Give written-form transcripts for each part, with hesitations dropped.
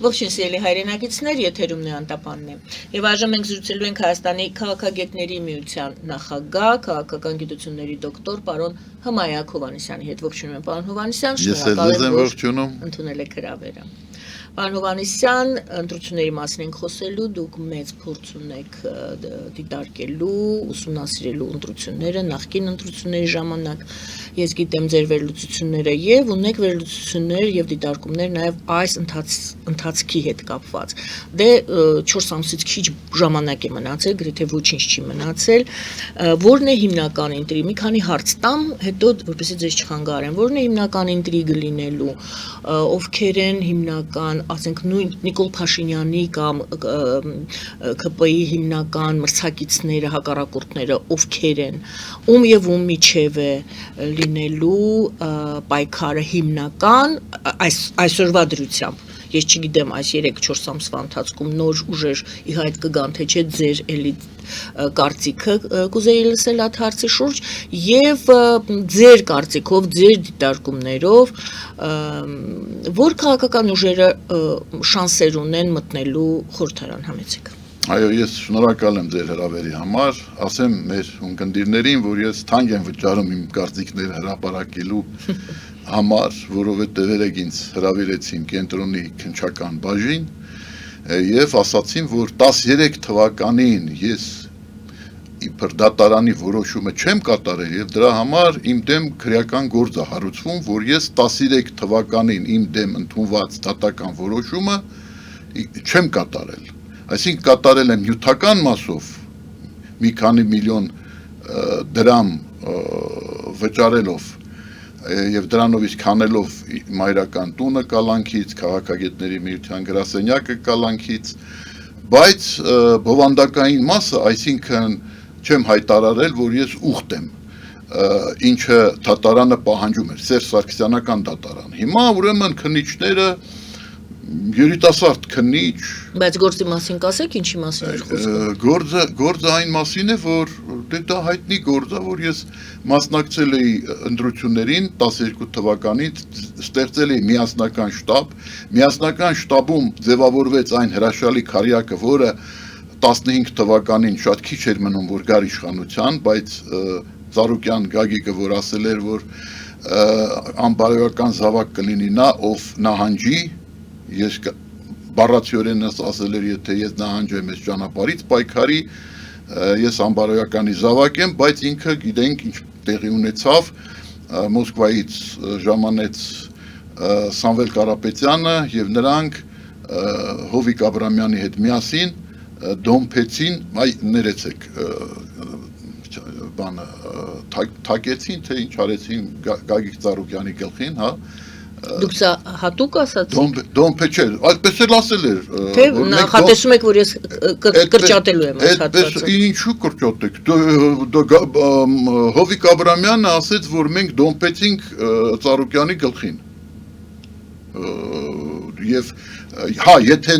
Ողջույն սիրելի հայրենակիցներ, եթերում Նոյան Տապանն է։ Եվ այժմ մենք զրուցելու ենք Հայաստանի քաղաքագետների միության նախագահ, քաղաքական գիտությունների դոկտոր պարոն Հմայակ Հովհաննիսյանի հետ։ Ողջունում եմ, պարոն Հովհաննիսյան, շնորհակալ եմ, որ ընդունել եք հրավերը։ Պարոն Հովհաննիսյան, ընտրությունների մասին ենք խոսելու, դուք մեծ փորձ ունեք դիտարկելու, ուսումնասիրելու ընտրությունները, նախկին ընտրությունների ժամանակ, ես գիտեմ ձեր վերլուծությունները եւ ունեք վերլուծություններ եւ դիտարկումներ նաեւ այս ընթացքի հետ կապված։ Դե 4 ամսից քիչ ժամանակ է մնացել, գրեթե ոչինչ չի մնացել, որն է հիմնական ինտրիգը, մի քանի հարց տամ, հետո որպեսզի ձեզ չխանգարեմ, որն է հիմնական ինտրիգը լինելու, ովքեր են հիմնական, ասենք նույն Նիկոլ Փաշինյանի կամ ԿՊ-ի հիմնական մրցակիցները, հակառակորդները ովքեր են, ում եւ ում միջև է լինելու պայքարը հիմնական այսօրվա դրությամբ։ Ես չգիտեմ այս 3-4 ամսվա ընթացքում նոր ուժեր ի հայտ կգան, թե չէ ձեր էլի կարծիքը կուզեի լսել այդ հարցի շուրջ եւ ձեր կարծիքով, ձեր դիտարկումներով որ քաղաքական ուժերը շանսեր ունեն մտնելու խորհրդարան, համեցեք։ Այո, ես շնորհակալ եմ ձեր հրավերի համար, ասեմ մեր ունկնդիրներին, որ ես թանկ եմ վճարում իմ կարծիքները հրապարակելու համար, որովհետև երեք ինձ հրավիրեցին կենտրոնի քննչական բաժին եւ ասացին, որ 13 թվականին ես իբր դատարանի որոշումը չեմ կատարել եւ դրա համար իմ դեմ քրեական գործ է հարուցվում, որ ես 13 թվականին իմ դեմ ընդունված դատական որոշումը չեմ կատարել։ Այսինքն կատարել եմ նյութական մասով մի քանի միլիոն դրամ վճարելով եւ դրանով իսկ հանելով մայրական տունը կալանքից, քաղաքագետների միության գրասենյակը կալանքից, բայց բովանդակային մասը, այսինքն չեմ հայտարարել, որ ես ուխտ եմ, ինչը դատարանը պահանջում էր, Սերժ Սարգսյանական դատարան։ Հիմա ուրեմն քննիչները երիտասարդ քննիչ, բայց գործի մասին կասեք, ինչի մասին էր խոսքը։ Գործը այն մասին է, որ դա հայտնի գործ է, որ ես մասնակցել էի ընտրություններին 12 թվականից, ստեղծել էի միասնական շտաբում ձևավորվեց այն հրաշալի քարյակը, որը 15 թվականին շատ քիչ էր մնում, որ գար իշխանության, բայց Ծառուկյան Գագիկը, որ ասել էր, որ անբարոյական զավակ կլինի նա, ով նահանջի, ես բառացիորեն ասել էր, եթե ես նահանջեմ այս ճանապարհից պայքարի, ես անբարոյականի զավակ եմ, բայց ինքը գիտենք ինչ տեղի ունեցավ, Մոսկվայից ժամանեց Սամվել Կարապետյանը եւ նրանք Հովիկ Աբրամյանի հետ միասին դոմփեցին, ներեցեք, բանը թակեցին, թե ինչ արեցին Գագիկ Ծառուկյանի գլխին, հա։ Դուք սա հատուկ ասաց։ Դոմփե չէ, այդպես էլ ասել էր։ Թե նախատեսում եք, որ ես կրճատելու եմ այս հատվածը։ Ինչու կրճատեք։ Հովիկ Աբրամյանը ասեց, որ մենք դոմփեցինք Ծառուկյանի գլխին։ Եվ հա, եթե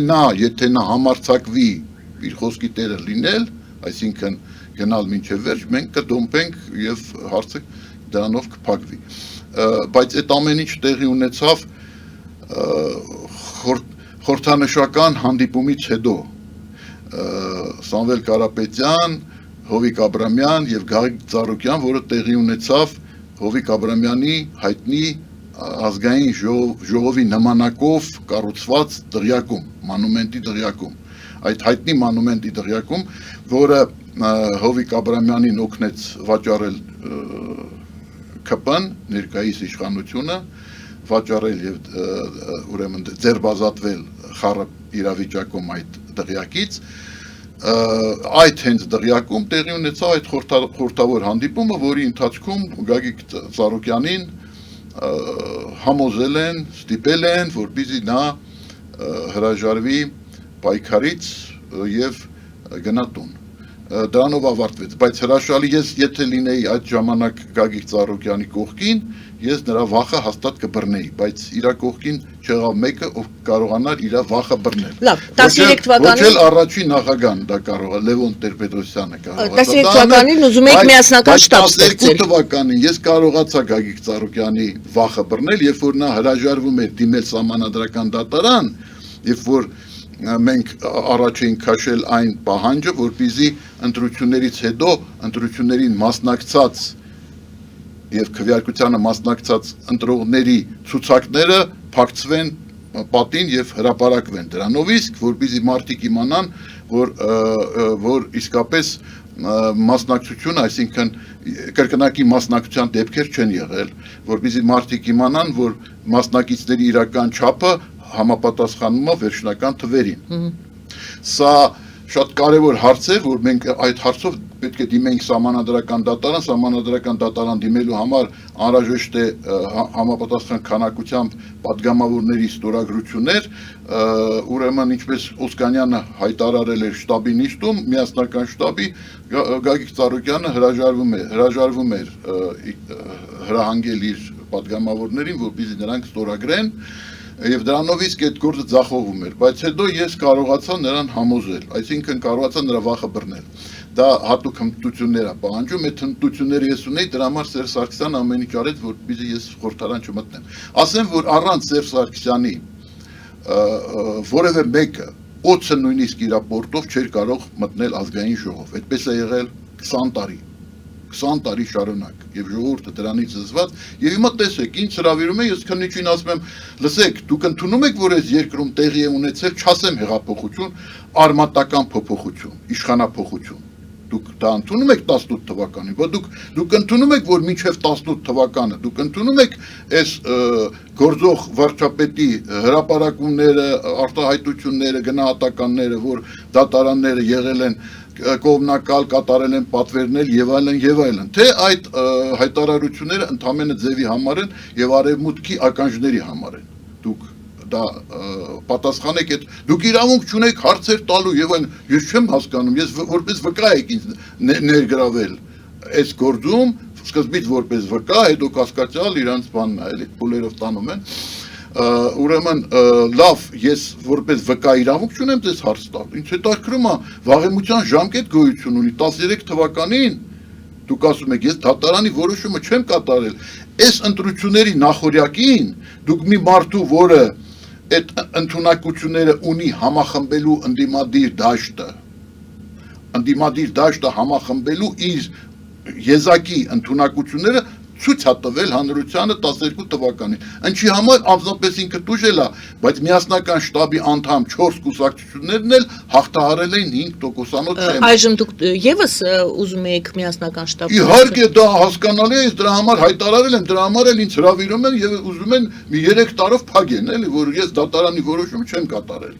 նա համարձակվի իր խոսքի տերը լինել, այսինքն գնալ մինչև վերջ, մենք կդոմփենք եւ հարցը դրանով կփակվի։ Բայց այդ ամեն ինչ տեղի ունեցավ խորհրդանշական հանդիպումից հետո Սամվել Կարապետյան, Հովիկ Աբրամյան եւ Գագիկ Ծառուկյան, որը տեղի ունեցավ Հովիկ Աբրամյանի հայտնի ազգային ժողովի նմանակով կառուցված դղյակում, մանումենտի դղյակում, այդ հայտնի մանումենտի դղյակում, որը Հովիկ Աբրամյանին օգնեց վաճառել ԿՊ-ն, ներկայիս իշխանությունը, վաճառել եւ ուրեմն ձերբազատվել խառը իրավիճակում այդ դղյակից, այդ հենց դղյակում տեղի ունեցավ այդ խորհրդավոր հանդիպումը, որի ընթացքում Գագիկ Ծառուկյանին համոզել են, ստիպել են, որպեսզի նա հրաժարվի պայքարից եւ գնա տուն։ Դրանով ավարտվեց, բայց հրաշալի ես եթե լինեի այդ ժամանակ Գագիկ Ծառուկյանի կողքին, ես նրա վախը հաստատ կբռնեի, բայց իր կողքին չեղավ մեկը, ով կարողանար իր վախը բռնել։ Լավ, 13 թվականին ոչ էլ առաջին նախագահն դա կարող է, Լևոն Տեր-Պետրոսյանը կարող է։ 13 թվականին ուզում եք միասնական շտաբ ստեղծել։ 12 թվականին ես կարողացա Գագիկ Ծառուկյանի վախը բռնել, երբ որ նա հրաժարվում էր դիմել սահմանադրական դատարան, Եվ որ մենք առաջ էինք քաշել այն պահանջը, որպեսզի ընտրություններից հետո ընտրություններին մասնակցած եւ քվեարկությանը մասնակցած ընտրողների ցուցակները փակցվեն պատին եւ հրապարակվեն դրանով իսկ որպեսզի մարդիկ իմանան որ իսկապես մասնակցությունը, այսինքն կրկնակի մասնակցության դեպքեր չեն եղել, որպեսզի մարդիկ իմանան, որ մասնակիցների իրական չափը համապատասխանում է վերջնական թվերին։ Սա շատ կարևոր հարց է, որ մենք այդ հարցով պետք է դիմենք սահմանադրական դատարան դիմելու համար անհրաժեշտ է համապատասխան քանակությամբ պատգամավորների ստորագրություններ, ուրեմն ինչպես Օսկանյանը հայտարարել էր շտաբի նիստում, միասնական շտաբի Գագիկ Ծառուկյանը հրաժարվում էր հրահանգել իր պատգամավորներին, որպեսզի նրանք ստորագրեն Եվ դրանով իսկ այդ գործը ձախողվում էր, բայց հետո ես կարողացա նրան համոզել, այսինքն կարողացա նրա վախը բռնել։ Դա հատուկ հմտություններ է պահանջում, այդ հմտությունները ես ունեի, դրա համար Սերժ Սարգսյանը ամեն ինչ արեց, որպեսզի ես խորհրդարան չմտնեմ։ Ասեմ, որ առանց Սերժ Սարգսյանի որևէ մեկը օծը նույնիսկ իր պորտով չէր կարող մտնել ազգային ժողով։ Այդպես է եղել 20 տարի շարունակ եւ ժողովուրդը դրանից զզված եւ հիմա տեսեք ինձ հրավիրում է ես քննիչին ասում եմ լսեք դուք ընդունում եք որ այս երկրում տեղի է ունեցել չասեմ հեղափոխություն արմատական փոփոխություն իշխանափոխություն դուք դա ընդունում եք 18 թվականին բայց դուք ընդունում եք որ մինչեւ 18 թվականը դուք ընդունում եք այս գործող վարչապետի հրապարակումները արտահայտությունները գնահատականները որ դատարանները եղել են կողմնակալ կատարել են պատվերնել եւ այլն թե այդ հայտարարությունները ընդամենը ձևի համար են եւ արևմուտքի ականջների համար են դուք դա պատասխանեք այդ դուք իրավունք չունեք հարցեր տալու եւ այլն ես չեմ հասկանում ես որպես վկա եք ինձ ներգրավել այս գործում սկզբից որպես վկա հետո կասկածյալ իրանց բանն է էլի փուլերով տանում են ուրեմն լավ ես որպես վկա իրավունք չունեմ դες հարց տալ ինձ հետաքրքրում է վաղեմության ժամկետ գոյություն ունի 13 թվականին դուք ասում եք ես դատարանի որոշումը չեմ կատարել այս ընտրությունների նախօրյակին դուք մի մարդու որը այդ ընդունակությունները ունի համախմբելու ընդդիմադիր դաշտը համախմբելու իր եզակի ընդունակությունները ցույց է տվել հանրությանը 12 թվականին։ Ինչի համար անձնապես ինքը տուժել է, բայց միասնական շտաբի անդամ 4 կուսակցություններն էլ հաղթահարել էին 5%-անոց շեմ։ Այժմ դուք եւս ուզում եք միասնական շտաբ։ Իհարկե դա հասկանալի է, դրա համար հայտարարել են, դրա համար էլ ինձ հրավիրում են եւ ուզում են մի 3 տարով փակեն, էլի, որ ես դատարանի որոշումը չեմ կատարել։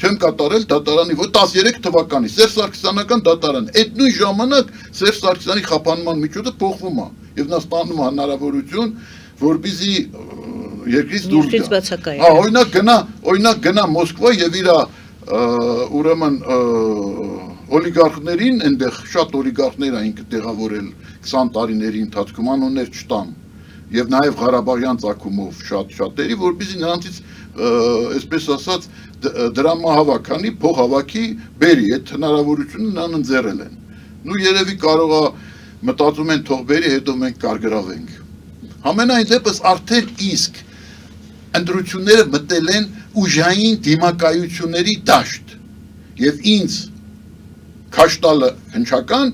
Չեմ կատարել դատարանի 13 թվականի Սերժ Սարգսյանական դատարան։ Այդ նույն ժամանակ Սերժ Սարգսյանի խափանման միջոցը փոխվում է եւ նա ստանում է հնարավորություն, որպեսզի երկրից դուրս գա։ Հա, օրինակ գնա Մոսկվա եւ իր ուրեմն օլիգարխներին, այնտեղ շատ օլիգարխներ էին տեղավորել 20 տարիների ընթացքում անուններ չտամ եւ նաեւ Ղարաբաղյան ցակումով շատերի, որպեսզի նրանցից այսպես ասած դրամահավաքանի փոխհավաքի բերի այդ հնարավորությունը նրան ընձեռել են։ Նու երևի կարող է մտածում են թող բերի, հետո մենք կարգրավենք։ Համենայն դեպս արդեն իսկ ընտրությունները մտել են ուժային դիմակայությունների դաշտ եւ ինձ քաշտալը հնչական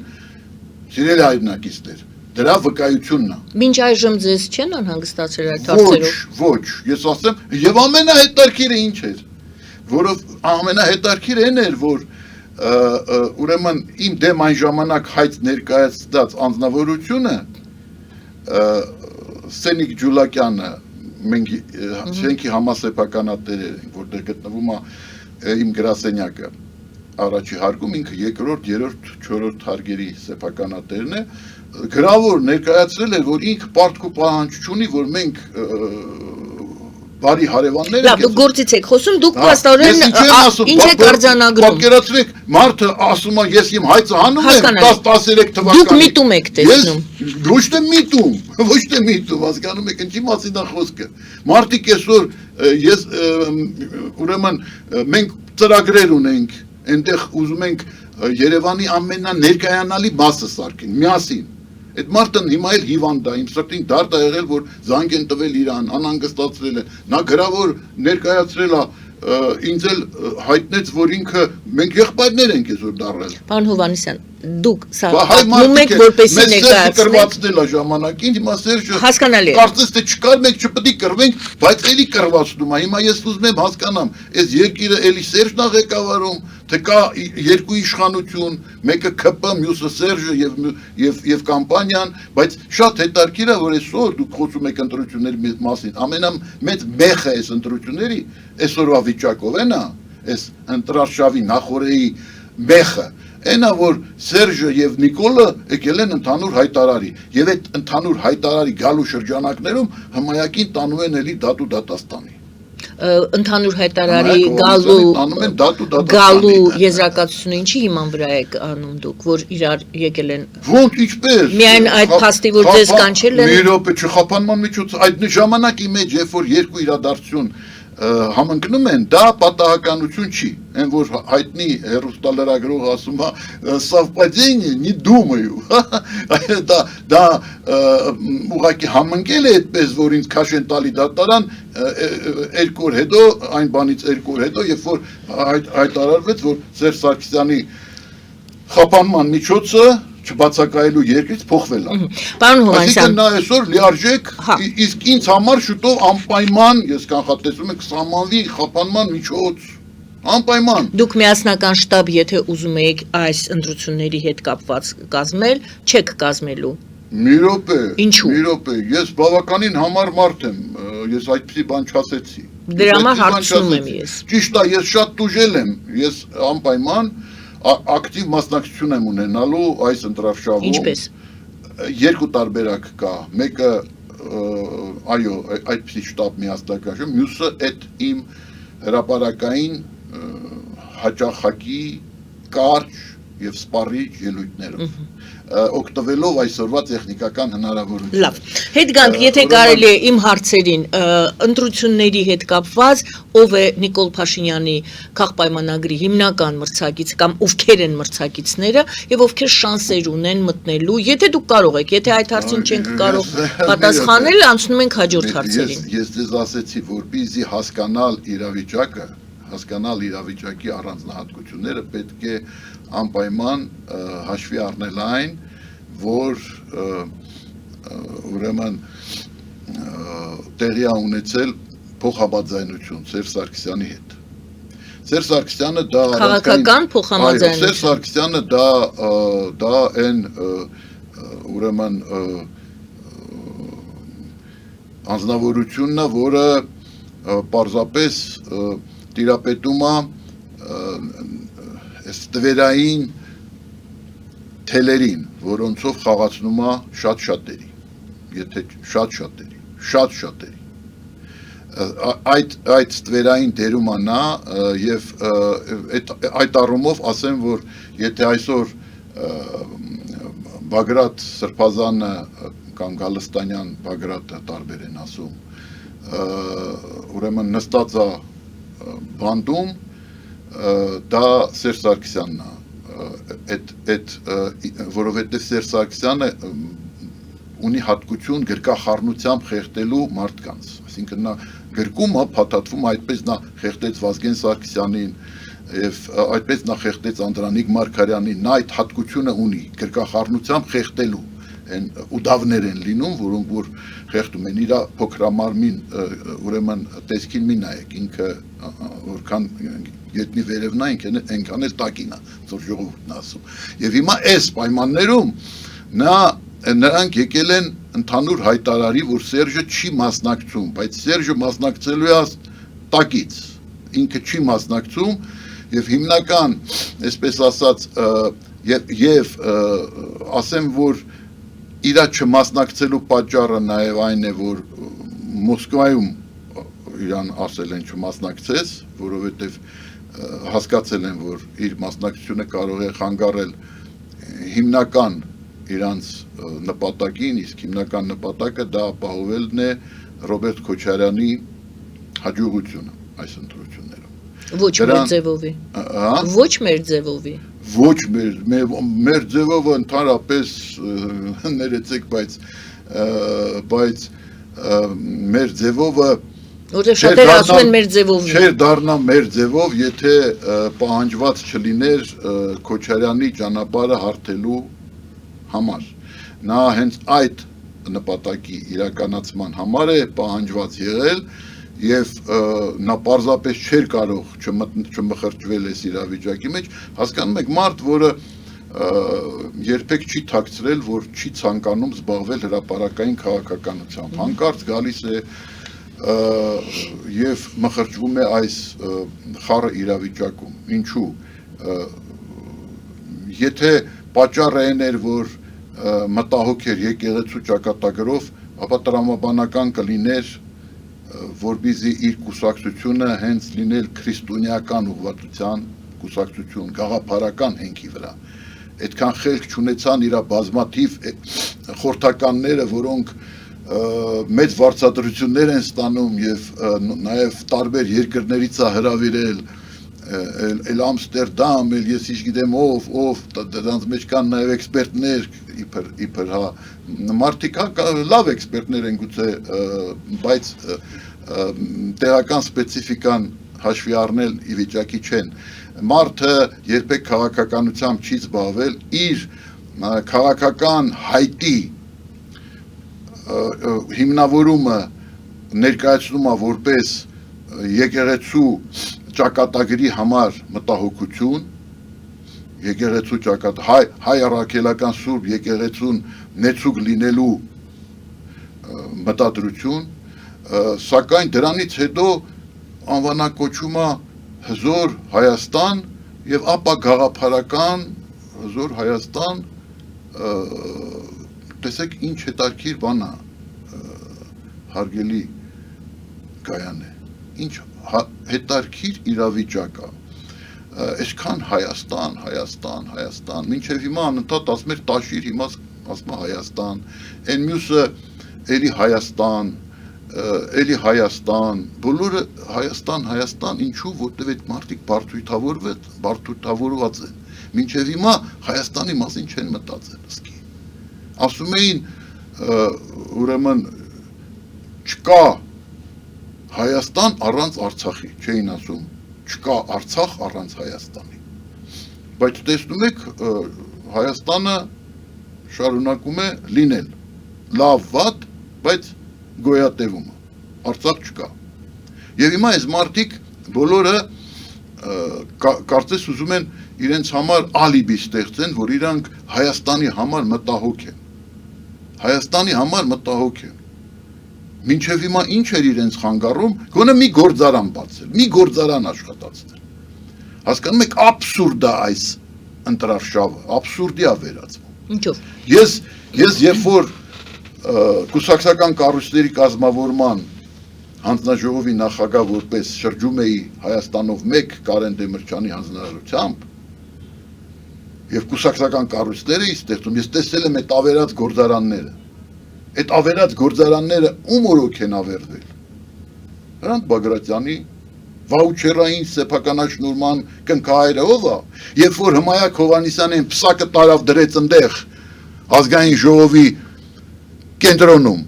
սիրելի հայրենակիցներ դրա վկայությունն է։ Մինչ այժմ ձեզ չեն անհանգստացրել այդ հարցերով։ Ոչ, ես ասեմ, եւ ամենահետաքրքիրը ինչ էր, որով ամենահետաքրքիրը այն էր, որ ուրեմն իմ դեմ այն ժամանակ հայց ներկայացած անձնավորությունը Սենիկ Ջուլակյանը մենք շենքի համասեփականատեր ենք, որտեղ գտնվում է իմ գրասենյակը առաջի հարկում ինքը երկրորդ, երրորդ, չորրորդ հարկերի սեփականատերն է գրավոր ներկայացրել է, որ ինքը պարտք ու պահանջ չունի, որ մենք բարի հարևաններ ենք։ Լավ, դուք գործից եք խոսում, դուք փաստորեն ինչ եք արձանագրում։ Պատկերացրեք, մարդը ասում է, ես իմ հայցը հանում եմ 10-13 թվականին։ Դուք միտում եք տեսնում։ Ոչ թե միտում, հասկանում եք, ինչի մասին է խոսքը։ Մարդիկ այսօր ես ուրեմն մենք ծրագրեր ունենք, այնտեղ ուզում ենք Երևանի ամենաներկայանալի մասը սարքեն, միասին։ Այդ մարդն հիմա էլ հիվանդ է, իմ սրտին դարդ է եղել, որ զանգ են տվել իրան, անհանգստացրել են, նա գրավոր ներկայացրել է ինձ էլ հայտնեց, որ ինքը մենք եղբայրներ ենք այսօր դառել։ Պարոն Հովհաննիսյան, դուք սա Հայ պատմում եք որպեսի ներկայացնեք։ կրվածնել է ժամանակին, հիմա Սերժը Հասկանալի է։ կարծես թե չկար, մենք չպետք է կռվենք, բայց էլի կռվածնում է։ Հիմա ես ուզում եմ հասկանամ, այս երկիրը էլի Սերժն է ղեկավարում, թե կա երկու իշխանություն, մեկը ԿՊ, մյուսը Սերժը եւ կամպանիան, բայց շատ հետաքրքիր է, որ այսօր դուք խոսում եք ընտրությունների մասին, ամենամեծ մեխը այս ընտրությունների այսօրվա վիճակով էնա, այս ընտրարշավի նախորդի մեխը Այնա որ Սերժը եւ Նիկոլը եկել են ընդհանուր հայտարարի եւ այդ ընդհանուր հայտարարի գալու շրջանակներում հմայակին տանում են էլի դատու դատաստանի ընդհանուր հայտարարի գալու եզրակացությունը ինչի հիման վրա եք անում դուք որ իրար եկել են ոնց ինչպես միայն այդ փաստի որ ձեզ կանչել են մի րոպե չխափանման միջոց այդ ժամանակի մեջ երբ որ երկու իրադարձություն համընկնում են, դա պատահականություն չի, այն որ հայտնի հեռուստալրագրողը ասում է «Совпадение, не думаю», դա ուղղակի համընկել է այդպես, որ ինձ քաշեն տալի դատարան երկու օր հետո, այն բանից երկու օր հետո, երբ որ հայտարարվեց, որ Սերժ Սարգսյանի խափանման միջոցը չբացակայելու երկրից փոխվել է։ Պարոն Հովհաննիսյան, այսինքն նա այսօր լիարժեք, իսկ ինձ համար շուտով անպայման, ես կանխատեսում եմ սահմանվի խափանման միջոց, անպայման։ Դուք միասնական շտաբ, եթե ուզում եք այս ընտրությունների հետ կապված կազմել, չեք կազմելու։ Մի րոպե, Ինչու՞։ մի րոպե, ես բավականին համառ մարդ եմ, ես այդպիսի բան չասեցի։ Դրա համար հարցնում եմ ես։ Ճիշտ է, ես շատ տուժել եմ, ես անպայման ակտիվ մասնակցություն եմ ունենալու այս ընտրարշավում։ Ինչպես։ Երկու տարբերակ կա։ Մեկը այո, այդպիսի շտաբ միասնական, մյուսը այդ իմ հրապարակային հաճախակի կարճ եւ սպառիչ ելույթներով օգտվելով այսօրվա տեխնիկական հնարավորություններից։ Լավ։ Հետ գանք, եթե կարելի է իմ հարցերին ընտրությունների հետ կապված, ով է Նիկոլ Փաշինյանի քաղաքապայմանագրի հիմնական մրցակիցը կամ ովքեր են մրցակիցները եւ ովքեր շանսեր ունեն մտնելու, եթե դուք կարող եք, եթե այդ հարցին չենք կարող պատասխանել, անցնում ենք հաջորդ հարցերին։ Ես ձեզ ասեցի, որպեսզի հասկանալ իրավիճակի առանձնահատկությունները պետք է անպայման հաշվի առնել այն, որ ուրեմն տեղի է ունեցել փոխհամաձայնություն Սերժ Սարգսյանի հետ։ Սերժ Սարգսյանը դա քաղաքական փոխհամաձայնություն։ Սերժ Սարգսյանը դա այն ուրեմն անձնավորությունն է, որը պարզապես տիրապետում է այս տվերային թելերին, որոնցով խաղացնում է շատ շատերի, եթե շատ շատերի։ Այդ տվերային դերում է նա եւ այդ առումով ասեմ, որ եթե այսօր Բագրատ Սրբազանը կամ Գալստանյան Բագրատը տարբեր են ասում, ուրեմն նստած է բանդում, դա Սերժ Սարգսյանն է, որովհետև Սերժ Սարգսյանը ունի հատկություն գրկախառնությամբ խեղդելու մարդկանց, այսինքն նա գրկում է, փաթաթվում այդպես նա խեղդեց Վազգեն Սարգսյանին եւ այդպես նա խեղդեց Անդրանիկ Մարգարյանին, նա այդ հատկությունը ունի գրկախառնությամբ խեղդելու են ուդավներ են լինում, որոնք որ խեղդում են իր փոքրամարմին, ուրեմն տեսքին մի նայեք, ինքը որքան գետնի վերևն է, այնքան էլ տակին է, որ ժողովուրդն ասում։ Եվ հիմա այս պայմաններում նրանք եկել են ընդհանուր հայտարարի, որ Սերժը չի մասնակցում, բայց Սերժը մասնակցելու է տակից, ինքը չի մասնակցում եւ հիմնական, այսպես ասած, եւ ասեմ, որ իր չմասնակցելու պատճառը նաև այն է, որ Մոսկվայում իրան ասել են չմասնակցես, որովհետև հասկացել են, որ իր մասնակցությունը կարող է խանգարել հիմնական իրանց նպատակին, իսկ հիմնական նպատակը դա ապահովելն է Ռոբերտ Քոչարյանի հաջողությունը այս ընտրություններում։ Ոչ մեր ձևովի։ Ոչ մեր ձևովի։ Ոչ մեր ձևովը ընդհանրապես ներեցեք, բայց մեր ձևովը Որտեղ շատերը ասում են մեր ձևով։ Չէր դառնա մեր ձևով, եթե պահանջված չլիներ Քոչարյանի ճանապարհը հարթելու համար։ Նա հենց այդ նպատակի իրականացման համար է պահանջված եղել եւ նա պարզապես չէր կարող չմխրճվել այս իրավիճակի մեջ, հասկանում եք, մարդ, որը երբեք չի թաքցրել, որ չի ցանկանում զբաղվել հրապարակային քաղաքականությամբ, հանկարծ գալիս է եւ մխրճվում է այս խառը իրավիճակում։ Ինչու՞։ Եթե պատճառը այն էր, որ մտահոգ էր եկեղեցու ճակատագրով, ապա տրամաբանական կլիներ, որպեսզի իր կուսակցությունը հենց լինել քրիստոնեական ուղղվածության կուսակցություն, գաղափարական հենքի վրա։ Այդքան խելք չունեցան իր բազմաթիվ խորհրդականները, որոնք մեծ վարձատրություններ են ստանում եւ նաեւ տարբեր երկրներից է հրավիրել, էլ Ամստերդամ, էլ ես ինչ գիտեմ ով, դրանց մեջ կան նաեւ էքսպերտներ, իբր հա, մարդիկ լավ էքսպերտներ են գուցե, բայց տեղական սպეციფიკան հաշվի առնել ի վիճակի չեն։ Մարդը երբեք քաղաքականությամբ չի զբաղվել, իր քաղաքական հայտի հիմնավորումը ներկայացնում է որպես եկեղեցու ճակատագրի համար մտահոգություն, եկեղեցու հայ առաքելական սուրբ եկեղեցուն նեցուկ լինելու մտադրություն, սակայն դրանից հետո անվանակոչում է հզոր Հայաստան եւ ապա գաղափարական հզոր Հայաստան, տեսեք ինչ հետաքրքիր բան է, հարգելի Գայան է, ինչ հետաքրքիր իրավիճակ է, այսքան Հայաստան, մինչև հիմա անընդհատ ասում էր Տաշիր, հիմա ասում է Հայաստան, այն մյուսը էլի Հայաստան, բոլորը Հայաստան, ինչու, որտև այդ մարդիկ բարդույթավորված են, մինչև հիմա Հայաստանի մասին չեն մտածել, սկի, ասում էին, ուրեմն, չկա Հայաստան առանց Արցախի, չէին ասում, չկա Արցախ առանց Հայաստանի, բայց տեսնում եք, Հայաստանը շարունակում է լինել, լավ վատ, բայց գոյատևում է, Արցախ չկա, և հիմա այս մարդիկ բոլորը կարծես ուզում են իրենց համար ալիբի ստեղծեն, որ իրանք Հայաստանի համար մտահոգ են, մինչև հիմա ինչ էր իրենց խանգարում, գոնե մի գործարան բացել, մի գործարան աշխատացնել, հասկանում եք աբսուրդ է այս ընտրարշավը, աբսուրդի է վերածվում, Ինչով։ Ես երբ որ կուսակցական կառույցների կազմավորման հանձնաժողովի նախագահ որպես շրջում էի Հայաստանով մեկ Կարեն Դեմիրճյանի հանձնարարությամբ եւ կուսակցական կառույցներ էի ստեղծում, ես տեսել եմ այդ ավերած գործարանները։ Այդ ավերած գործարանները ում օրոք են ավերվել։ Հրանտ Բագրատյանի վաուչերային սեփականաշնորհման կնքահայրը ով է, երբ որ Հմայակ Հովհաննիսյանին փսակը տարավ դրեց այնտեղ ազգային ժողովի կենտրոնում,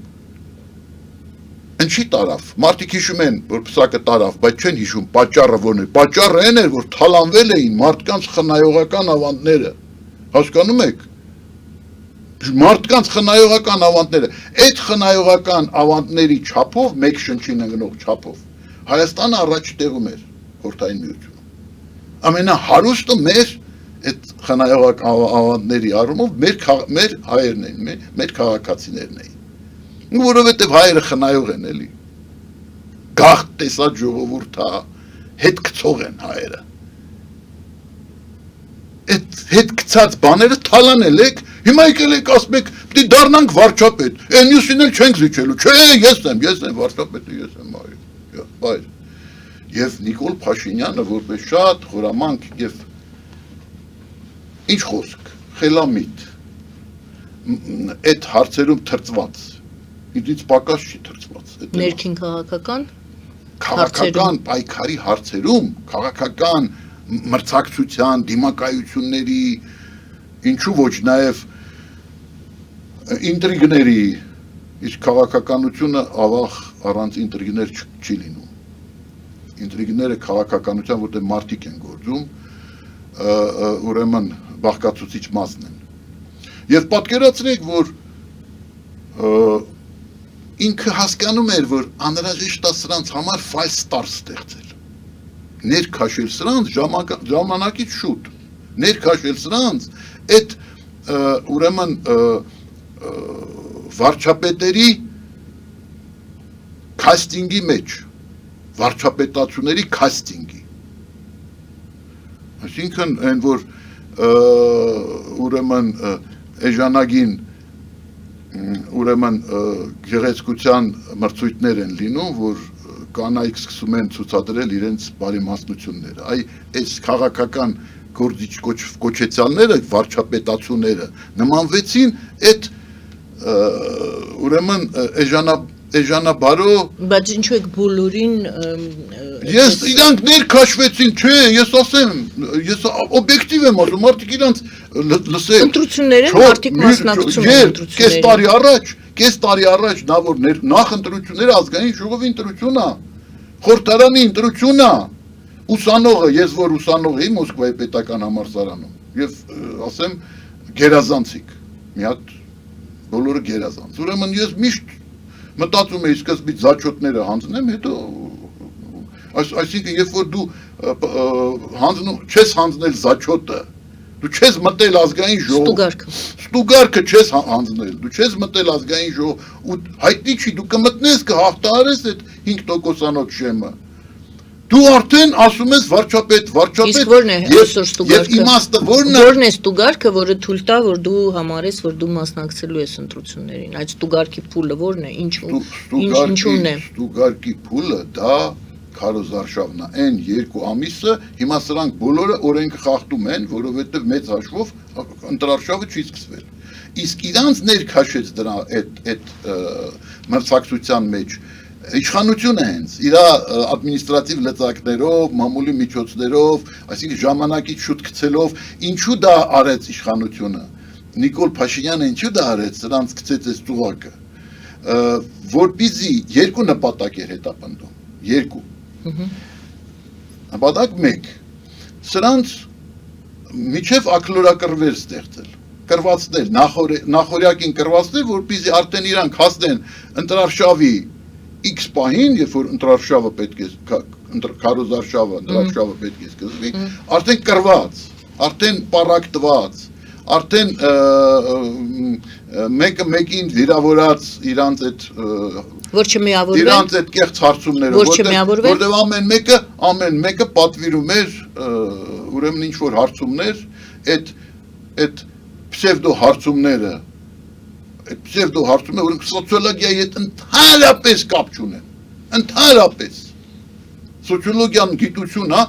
ինչի տարավ, մարդիկ հիշում են, որ փսակը տարավ, բայց չեն հիշում պատճառը որն էր, պատճառը այն էր, որ թալանվել էին մարդկանց խնայողական ավանդները, հասկանում եք, մարդկանց խնայողական ավանդները, այդ խնայողական ավանդների չափով, մեկ շնչին ընկնող չափով, Հայաստանը առաջ տեղում էր խորհրդային միությունում, ամենահարուստը մեր այդ խնայողական ավանդների առումով մեր հայերն էին, մեր քաղաքացիներն էին, որովհետև հայերը խնայող են էլի, գաղթ տեսած ժողովուրդ է, հետ գցող են հայերը, այդ հետ գցած բաները թալանել եք, հիմա եկել եք ասում եք, պիտի դառնանք վարչապետ, այն մյուսին էլ չենք զիջելու, չէ, ես եմ վարչապետը, ես եմ այր, և Նիկոլ Փաշինյանը որպես շատ խորամանկ և ինչ խոսք, խելամիտ, այդ հարցերում թրծված, ինձ պակաս չի թրծված։ Ներքին քաղաքական Քաղաքական պայքարի հարցերում, քաղաքական մրցակցության, դիմակայությունների, ինչու ոչ նաև ինտրիգների, իսկ քաղաքականությունը ավաղ առանց ինտրիգներ չի լինում։ Ինտրիգները քաղաքականության, որտեղ մարդիկ են գործում, ուրեմն բաղկացուցիչ մասն են։ Եվ պատկերացրեք, որ ինքը հասկանում էր, որ անհրաժեշտ է սրանց համար false start ստեղծել։ Ներքաշել սրանց ժամանակից շուտ։ Ներքաշել սրանց այդ ուրեմն վարչապետերի քաստինգի մեջ, վարչապետացուների քաստինգի։ Այսինքն այն որ ուրեմն էժանագին ուրեմն գեղեցկության մրցույթներ են լինում, որ կանայք սկսում են ցուցադրել իրենց բարեմասնությունները։ Այս քաղաքական գործիչ կոչեցյալները, վարչապետացուները նմանվեցին այդ ուրեմն էժանաբարո Բայց ինչու եք բոլորին Ես իրանք ներքաշվեցին, չէ, ես ասեմ, ես օբյեկտիվ եմ ասում, մարդիկ իրանք լսել ընտրությունները մարդիկ մասնակցում են ընտրություններին։ Կես տարի առաջ նա որ նախ ընտրությունները ազգային ժողովի ընտրությունն է, խորհրդարանի ընտրությունն է, ուսանողը, ես որ ուսանող էի Մոսկվայի պետական համալսարանում, եւ ասեմ գերազանցիկ, մի հատ բոլորը գերազանց։ Ուրեմն ես միշտ մտածում էի սկզբից զաչոտները հանձնեմ, հետո այսինքն երբ որ դու չես հանձնել զաչոտը, դու չես մտել ազգային ժողով, ստուգարքը չես հանձնել, դու չես մտել ազգային ժողով, ու հայտնի չի, դու կմտնես կհաղթահարես այդ 5%-անոց շեմը։ Դու արդեն ասում ես վարչապետ, իսկ որն է այսօր ստուգարքը։ Եվ իմաստը որն է։ Որն է ստուգարքը, որը թույլ տա, որ դու համարես, որ դու մասնակցելու ես ընտրություններին։ Այդ ստուգարքի փուլը որն է, ինչու՞ն է։ Ստուգարքի փուլը դա քարոզարշավն է, այն 2 ամիսը, հիմա սրանք բոլորը օրենքը խախտում են, որովհետև մեծ հաշվով ընտրարշավը չի սկսվել։ Իսկ իրանց ներքաշեց դրա այդ մրցակցության մեջ իշխանությունը հենց իր ադմինիստրատիվ լծակներով, մամուլի միջոցներով, այսինքն ժամանակից շուտ գցելով, ինչու դա արեց իշխանությունը։ Նիկոլ Փաշինյանը ինչու դա արեց, սրանց գցեց այս ծուղակը, որպեսզի 2 նպատակ էր հետապնդում, 2 Նպատակ 1 սրանց միջև ակլորակրվեր ստեղծել, կրվածնել, նախորյակին կրվածնել, որպեսզի արդեն իրանք հասնեն ընտրարշավի X պահին, երբ որ ընտրարշավը պետք է քարոզարշավը, ընտրարշավը պետք է սկսվի, արդեն կրված, արդեն պարակտված, արդեն մեկը մեկին վիրավորած իրանց այդ որ չմիավորվեն, իրանց այդ կեղծ հարցումներով, որտեղ ամեն մեկը պատվիրում էր ուրեմն ինչ որ հարցումներ, այդ պսևդո հարցումները, որ սոցիոլոգիայի հետ ընդհանրապես կապ չունեն, ընդհանրապես սոցիոլոգիան գիտություն է,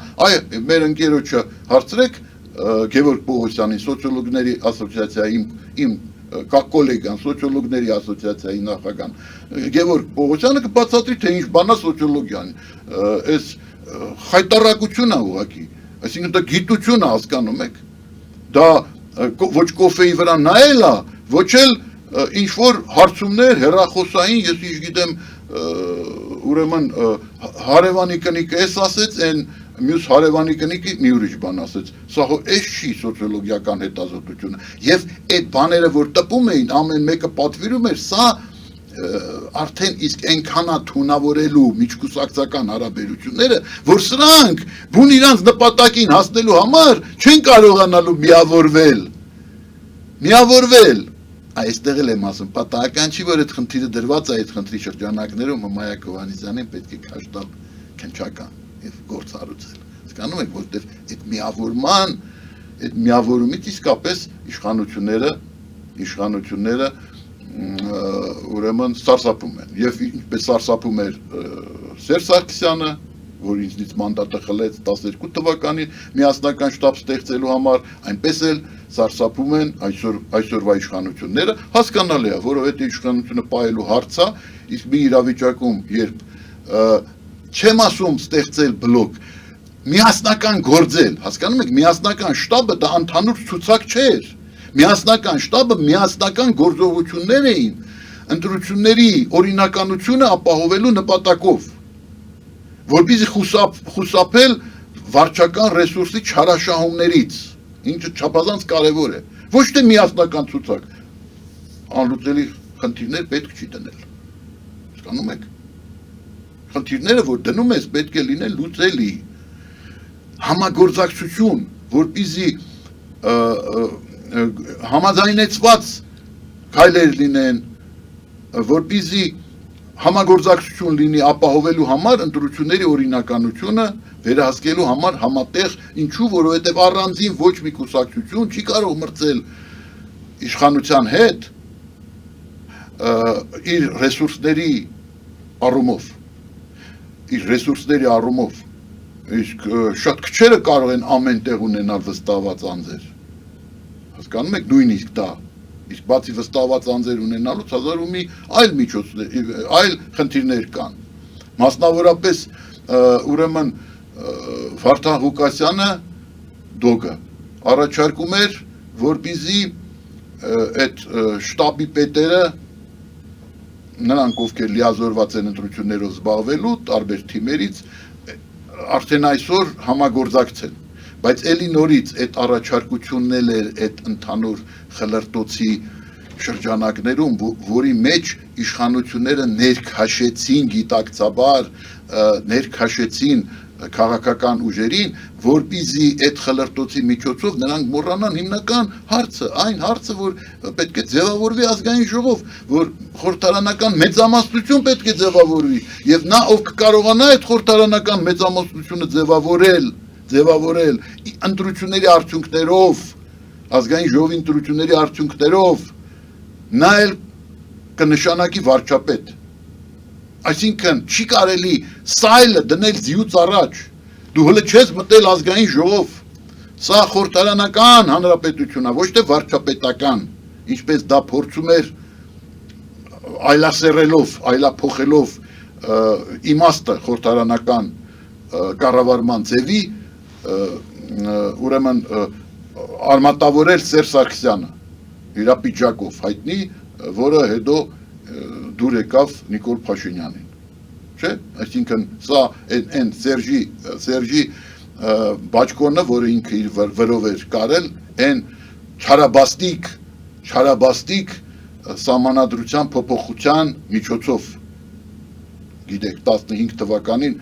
մեր ընկերոջը հարցրեք Գևորգ Պողոսյանին, սոցիոլոգների ասոցիացիայի իմ կոլեգան, սոցիոլոգների ասոցիացիայի նախագահան, Գևորգ Պողոսյանը կբացատրի, թե ինչ բան է սոցիոլոգիան, այս խայտարակություն է ուղղակի, այսինքն դա գիտություն է, հասկանում եք, դա ոչ կոֆեի վրա նայել է, ոչ էլ ինչ-որ հարցումներ, հեռախոսային, ես ինչ գիտեմ, ուրեմն հարևանի կնիկը ես ասեց, են մյուս հարևանի կնիկը մի ուրիշ բան ասեց, սա հո էս չի սոցիոլոգիական հետազոտությունը, և այդ բաները, որ տպում էին, ամեն մեկը պատվիրում էր, սա արդեն իսկ այնքանա թունավորելու միջկուսակցական հարաբերությունները, որ սրանք բուն իրանց նպատակին հասնելու համար չեն կարողանալու միավորվել, այստեղ էլ եմ ասում, պատահական չի, որ այդ խնդիրը դրված է այդ խնդրի շրջանակներում Մայա Հովհաննիսյանին պետք է քաշ տալ քնչական և գործ հարուցել, հասկանում եք, որտեղ այդ միավորումից իսկապես իշխանությունները ուրեմն սարսափում են, և ինչպես սարսափում էր Սերժ Սարգսյանը, որ ինձնից մանդատը խլեց 12 թվականին միասնական շտաբ ստեղծելու համար, այնպես էլ սարսափում են այսօրվա իշխանությունները, հասկանալի է, որովհետև իշխանությունը պահելու հարց է, իսկ մի իրավիճակում, երբ չեմ ասում ստեղծել բլոկ, միասնական գործել, հասկանում եք, միասնական շտաբը դա ընդհանուր ցուցակ չէր, միասնական շտաբը միասնական գործողություններ էին, ընտրությունների օրինականությունը ապահովելու նպատակով, որպեսզի խուսափել վարչական ռեսուրսի չարաշահումներից, ինչը չափազանց կարևոր է, ոչ թե միասնական ցուցակ, անլուծելի խնդիրներ պետք չի դնել, հասկանում եք, խնդիրները, որ դնում ես, պետք է լինեն լուծելի, համագործակցություն, որպեսզի համաձայնեցված քայլեր լինեն, որպեսզի համագործակցություն լինի ապահովելու համար ընտրությունների օրինականությունը վերահսկելու համար համատեղ, ինչու, որովհետև առանձին ոչ մի կուսակցություն չի կարող մրցել իշխանության հետ իր ռեսուրսների առումով, իսկ շատ քչերը կարող են ամեն տեղ ունենալ վստահված անձեր, հասկանում եք, նույնիսկ դա, իսկ բացի վստահված անձեր ունենալուց հազար ու մի այլ խնդիրներ կան, մասնավորապես ուրեմն Վարդան Ղուկասյանը դոգը առաջարկում էր, որպեսզի այդ շտաբի պետերը, նրանք ովքեր լիազորված են ընտրություններով զբաղվելու տարբեր թիմերից, արդեն այսօր համագործակցեն, բայց էլի նորից այդ առաջարկությունն էլ էր այդ ընդհանուր խլրտոցի շրջանակներում, որի մեջ իշխանությունները ներքաշեցին գիտակցաբար, ներքաշեցին քաղաքական ուժերին, որպեսզի այդ խլրտոցի միջոցով նրանք մոռանան հիմնական հարցը, այն հարցը, որ պետք է ձևավորվի ազգային ժողով, որ խորհրդարանական մեծամասնություն պետք է ձևավորվի, եւ նա ով կկարողանա այդ խորհրդարանական մեծամասնությունը ձևավորել ընտրությունների արդյունքներով, ազգային ժողովի ընտրությունների արդյունքներով, նա էլ կնշանակի վարչապետ։ Այսինքն չի կարելի սայլը դնել ձիուց առաջ, դու հələ չես մտել ազգային ժողով, սա խորհրդարանական հանրապետություն է, ոչ թե վարչապետական, ինչպես դա փորձում էր այլասերելով, այլափոխելով իմաստը խորհրդարանական կառավարման ձևի, ուրեմն արմատավորել Սերժ Սարգսյանը, իր պիջակով հայտնի, որը հետո դուր եկավ Նիկոլ Փաշինյանին, չէ, այսինքն սա այն Սերժի բաճկոնը, որը ինքը իր վրով էր կարել, այն չարաբաստիկ սահմանադրության փոփոխության միջոցով, գիտեք, 15 թվականին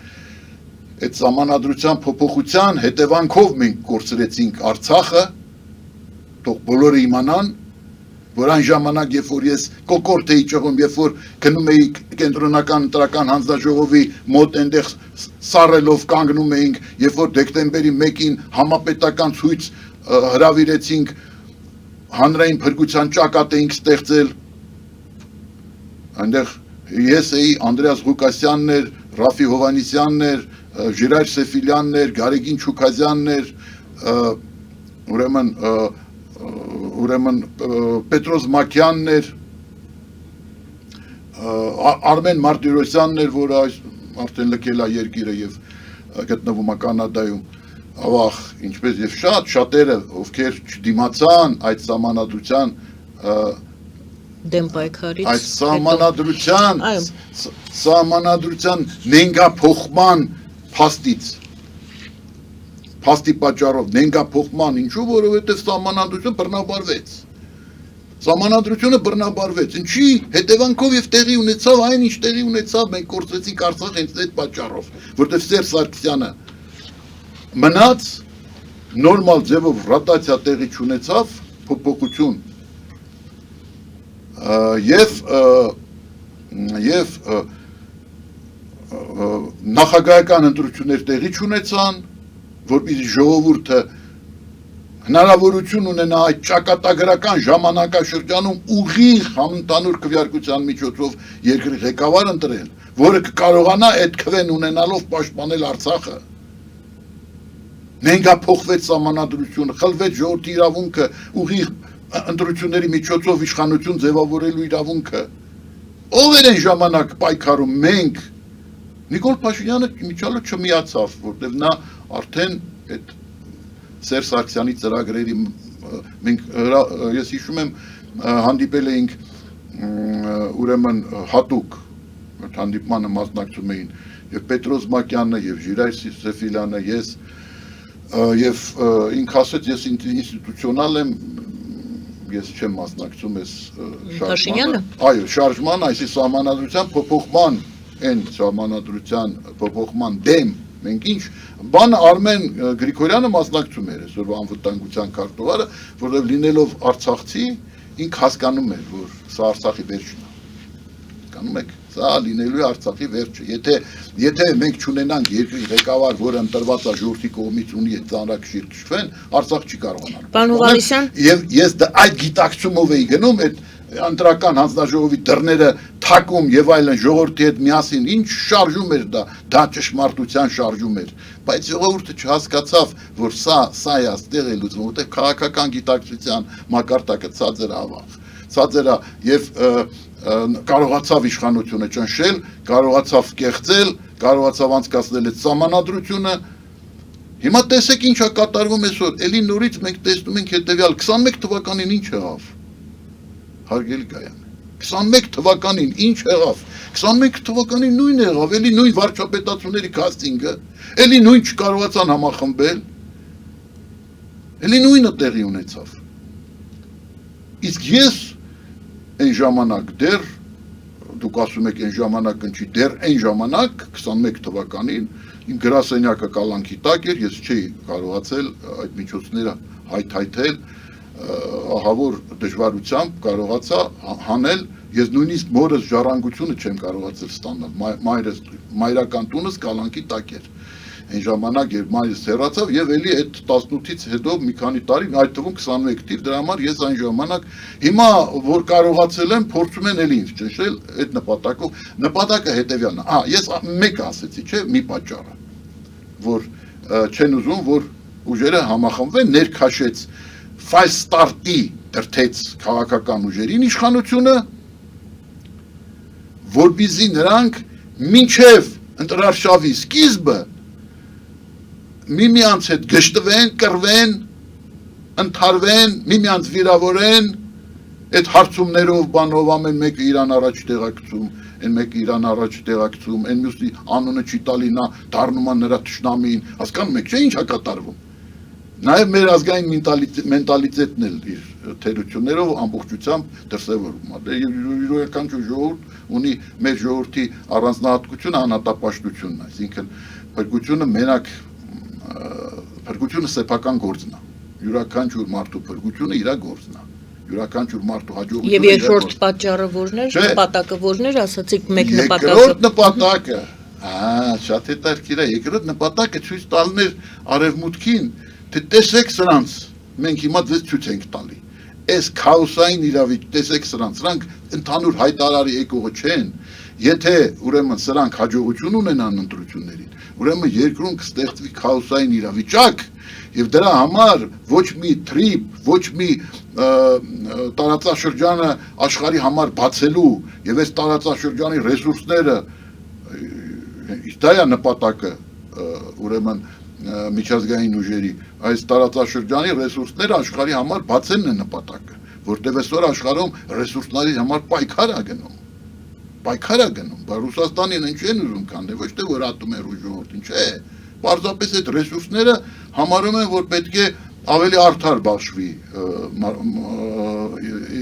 այդ սահմանադրության փոփոխության հետևանքով մենք կորցրեցինք Արցախը, թող բոլորը իմանան, որ այն ժամանակ, երբ որ ես կոկորդ էի ճղում, երբ որ գնում էի կենտրոնական ընտրական հանձնաժողովի մոտ այնտեղ սառելով կանգնում էինք, երբ որ դեկտեմբերի 1-ին համապետական ցույց հրավիրեցինք, հանրային փրկության ճակատ էինք ստեղծել, այնտեղ ես էի, Անդրեաս Ղուկասյանն էր, Ռաֆի Հովհաննիսյանն էր, Ժիրայր Սեֆիլյանն էր, Գարեգին Չուքազյանն էր, ուրեմն Պետրոս Մակյանն էր, Արմեն Մարտիրոսյանն էր, որը արդեն լքել է երկիրը եւ գտնվում է Կանադայում, ավաղ, ինչպես եւ շատերը, ովքեր չդիմացան այդ սահմանադրության դեմ պայքարից, այդ սահմանադրության նենգափոխման փաստից, փաստի պատճառով նենգափոխման, ինչու, որովհետև սահմանադրությունը բռնաբարվեց, ինչի հետևանքով եւ տեղի ունեցավ այն, ինչ տեղի ունեցավ, մենք կորցրեցինք Արցախը հենց այդ պատճառով, որտեղ Սերժ Սարգսյանը մնաց, նորմալ ձևով ռոտացիա տեղի չունեցավ, փոփոխություն եւ նախագահական ընտրություններ տեղի չունեցան, որպեսզի ժողովուրդը հնարավորություն ունենա այդ ճակատագրական ժամանակաշրջանում ուղիղ համընդհանուր քվեարկության միջոցով երկրի ղեկավար ընտրել, որը կկարողանա այդ քվեն ունենալով պաշտպանել Արցախը։ Նենգափոխվեց սահմանադրությունը, խլվեց ժողովրդի իրավունքը ուղիղ ընտրությունների միջոցով իշխանություն ձևավորելու իրավունքը։ Ով էր այն ժամանակ պայքարում, մենք։ Նիկոլ Փաշինյանը միջալը չմիացավ, որտեղ նա արդեն այդ Սերժ Սարգսյանի ծրագրերի, ես հիշում եմ, հանդիպել էինք ուրեմն հատուկ հանդիպմանը մասնակցում էին եւ Պետրոս Մակյանը եւ Ժիրայր Սեֆիլյանը, ես եւ ինք ասեց ես ինստիտուցիոնալ եմ, ես չեմ մասնակցում ես շարժմանը, այո, շարժման, այսի սահմանադրության փոփոխման, այն սահմանադրության փոփոխման դեմ մենք ինչ բան Արմեն Գրիգորյանը մասնակցում էր այսօրվա անվտանգության քարտուղարը, որովհետև լինելով արցախցի ինք հասկանում էր, որ սա Արցախի վերջն է, հասկանում եք, սա լինելու է Արցախի վերջը, եթե մենք չունենանք երկրի ղեկավար, որը ընտրված է ժողովրդի կողմից ունի այդ ծանրակշիռ քշվեն, Արցախ չի կարողանալ։ Պարոն Հովհաննիսյան, եւ ես այդ գիտակցումով էի գնում այդ ընտրական հանձնաժողովի դռները թակում եւ այլն ժողովրդի հետ միասին ինչ շարժում էր դա ճշմարտության շարժում էր, բայց ժողովուրդը չհասկացավ, որ սա է աստեղ է լուծվում, որտեղ քաղաքական գիտակցության մակարդակը ցածր է եւ կարողացավ իշխանությունը ճնշել, կարողացավ կեղծել, կարողացավ անցկացնել այդ սահմանադրությունը։ Հիմա տեսեք ինչ է կատարվում այսօր, ելի նորից մենք տեսնում ենք հետեւյալ 21 թվականին ինչ եղավ։ Հարգելի Գայան, 21 թվականին ինչ եղավ, 21 թվականին նույնը եղավ, էլի նույն վարչապետացուների կաստինգը, էլի նույն չկարողացան համախմբել, էլի նույնը տեղի ունեցավ։ Իսկ ես այն ժամանակ դեռ, դուք ասում եք այն ժամանակ ընչի, դեռ այն ժամանակ 21 թվականին իմ գրասենյակը կալանքի տակ էր, ես չէի կարողացել այդ միջոցները հայթայթել, ահավոր դժվարությամբ կարողացա հանել, ես նույնիսկ մորս ժառանգությունը չեմ կարողացել ստանալ, մայրական տունս կալանքի տակ էր, այն ժամանակ երբ մայրս հեռացավ եւ էլի այդ 18-ից հետո մի քանի տարի, այդ թվում 21 թիվ, դրա համար ես այն ժամանակ հիմա որ կարողացել եմ, փորձում են էլի ինձ ճնշել այդ նպատակով, նպատակը հետեւյալն է, ես մեկը ասեցի, չէ, մի պատճառը, որ չեն ուզում, որ ուժերը համախմբվեն, ներքաշեց false start-ի դրթեց քաղաքական ուժերին իշխանությունը, որպեսզի նրանք մինչև ընտրարշավի սկիզբը միմյանց հետ գժտվեն, կռվեն, ընդհարվեն, միմյանց վիրավորեն, այդ հարցումներով բանով ամեն մեկը իրան առաջ տեղակցում, այն մեկը իրան առաջ տեղակցում, այն մյուսի անունը չի տալի, նա դառնում է նրա թշնամին, հասկանում եք, չէ՞ ինչ է կատարվում։ Նաև մեր ազգային մենտալիտետն էլ իր թերություններով ամբողջությամբ դրսևորվում է։ Յուրաքանչյուր ժողովուրդ ունի մեր ժողովրդի առանձնահատկությունը անհատապաշտությունն է, այսինքն փրկությունը մենակ փրկությունը սեփական գործն է։ Յուրաքանչյուր մարդու փրկությունը իր գործն է։ Յուրաքանչյուր մարդու հաջողությունը։ Եվ երկրորդ պատճառը որն էր, նպատակը որն էր, ասացիք մեկ նպատակը։ Երկրորդ նպատակը, շատ հետաքրքիր է, երկրորդ նպատակը ցույց տալն էր արևմուտքին, թե տեսեք սրանց, մենք հիմա ձեզ ցույց ենք տալի։ Այս քաոսային իրավիճ, տեսեք սրանք ընդհանուր հայտարարի եկողը չեն, եթե ուրեմն սրանք հաջողություն ունենան ընտրություններին, ուրեմն երկրում կստեղծվի քաոսային իրավիճակ, եւ դրա համար ոչ մի թրիփ, ոչ մի տարածաշրջանը աշխարհի համար բացելու եւ այս տարածաշրջանի ռեսուրսները դա է նպատակը, ուրեմն միջազգային ուժերի, այս տարածաշրջանի ռեսուրսները աշխարհի համար բացելն է նպատակը, որտեղ այսօր աշխարհում ռեսուրսների համար պայքար է գնում, բայց Ռուսաստանին ինչ են ուզում կանել, ոչ թե որ ատում են ժողովրդին, չէ, պարզապես այդ ռեսուրսները համարում են, որ պետք է ավելի արդար բաշխվի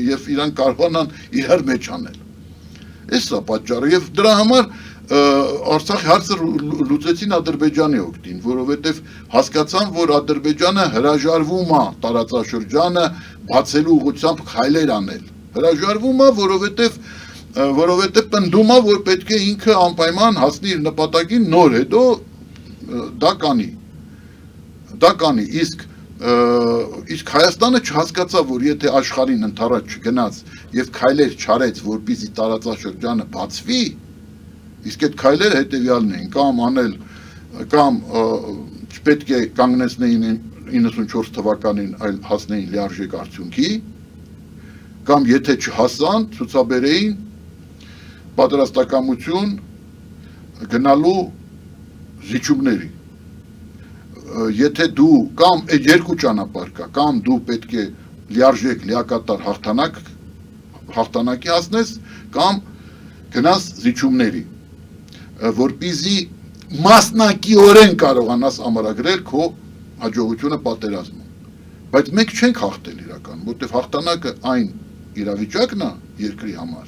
եւ իրանք կարողանան իրար մեջ անել։ Այս է պատճառը եւ դրա համար Արցախի հարցը լուծեցին Ադրբեջանի օգտին, որովհետև հասկացան, որ Ադրբեջանը հրաժարվում է տարածաշրջանը բացելու ուղղությամբ քայլեր անել։ Հրաժարվում է, որովհետև պնդում է, որ պետք է ինքը անպայման հասնի իր նպատակին նոր հետո դա կանի, իսկ Հայաստանը չհասկացավ, որ եթե աշխարհին ընդառաջ չգնաց եւ քայլեր չարեց, որպեսզի տարածաշրջանը բացվի, իսկ այդ քայլերը հետևյալն էին, կամ չպետք է կանգնեցնեին 94 թվականին, այլ հասնեին լիարժեք արդյունքի, կամ եթե չհասան, ցուցաբերեին պատրաստակամություն գնալու զիջումների։ Եթե դու կամ այդ երկու ճանապարհ կա, կամ դու պետք է լիարժեք լիակատար հաղթանակ հաղթանակի հասնես կամ գնաս զիջումների, որպեսզի մասնակիորեն կարողանաս ամրագրել քո հաջողությունը պատերազմում։ Բայց մենք չենք հաղթել իրական, որտեղ հաղթանակը այն իրավիճակն է երկրի համար,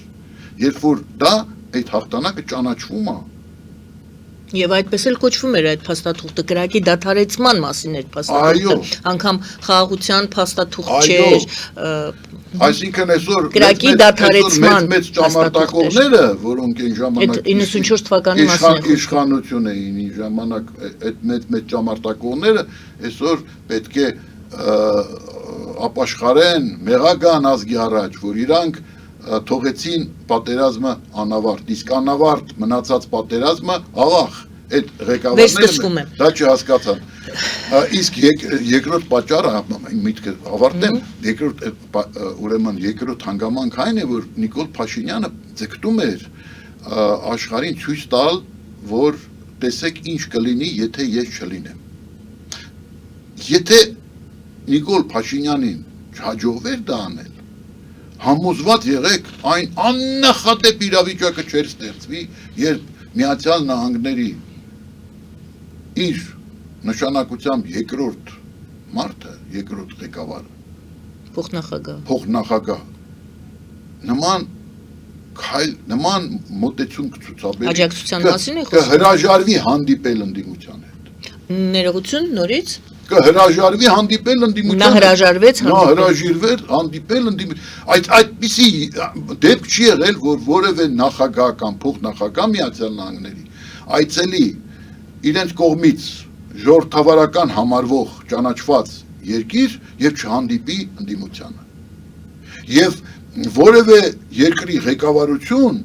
երբ որ դա այդ հաղթանակը ճանաչվում է։ Եվ այդպես էլ կոչվում էր այդ փաստաթուղթը կրակի դադարեցման մասին էր փաստաթուղթը, անգամ խաղաղության փաստաթուղթ չէր, այսինքն այսօր կրակի դադարեցման մեծ ճամարտակողները, որոնք այն ժամանակ 94 թվականի մասին իշխանություն էին, այն ժամանակ այդ մեծ ճամարտակողները այսօր պետք է ապաշխարեն, մեղագան ազգի առաջ, որ իրանք թողեցին պատերազմը անավարտ, իսկ անավարտ մնացած պատերազմը աղախ, այդ ղեկավարները դա չհասկացան։ Իսկ երկրորդ պատճառը, միտքը ավարտեմ, ուրեմն երկրորդ հանգամանք այն է, որ Նիկոլ Փաշինյանը ձգտում էր աշխարհին ցույց տալ, որ տեսեք ինչ կլինի, եթե ես չլինեմ։ Եթե Նիկոլ Փաշինյանին չհաջողվեր դա անել, համոզված եղեք այն աննախադեպ իրավիճակը չէր ստեղծվի, երբ Միացյալ Նահանգների իր նշանակությամբ երկրորդ մարդը, երկրորդ ղեկավարը, փոխնախագահ նման քայլ, նման մոտեցում կցուցաբերի, աջակցության մասին է խոսքը, կհրաժարվի հանդիպել ընդդիմության հետ։ Ներողություն նորից կհրաժարվի հանդիպել ընդդիմության։ Նա հրաժարվեց հանդիպել ընդդիմության։ Այդպիսի դեպք չի եղել, որ որևէ նախագահ կամ փոխնախագահ Միացյալ Նահանգների այցելի իրենց կողմից ժողովրդավարական համարվող ճանաչված երկիր եւ չհանդիպի ընդդիմությանը։ Եվ որևէ երկրի ղեկավարություն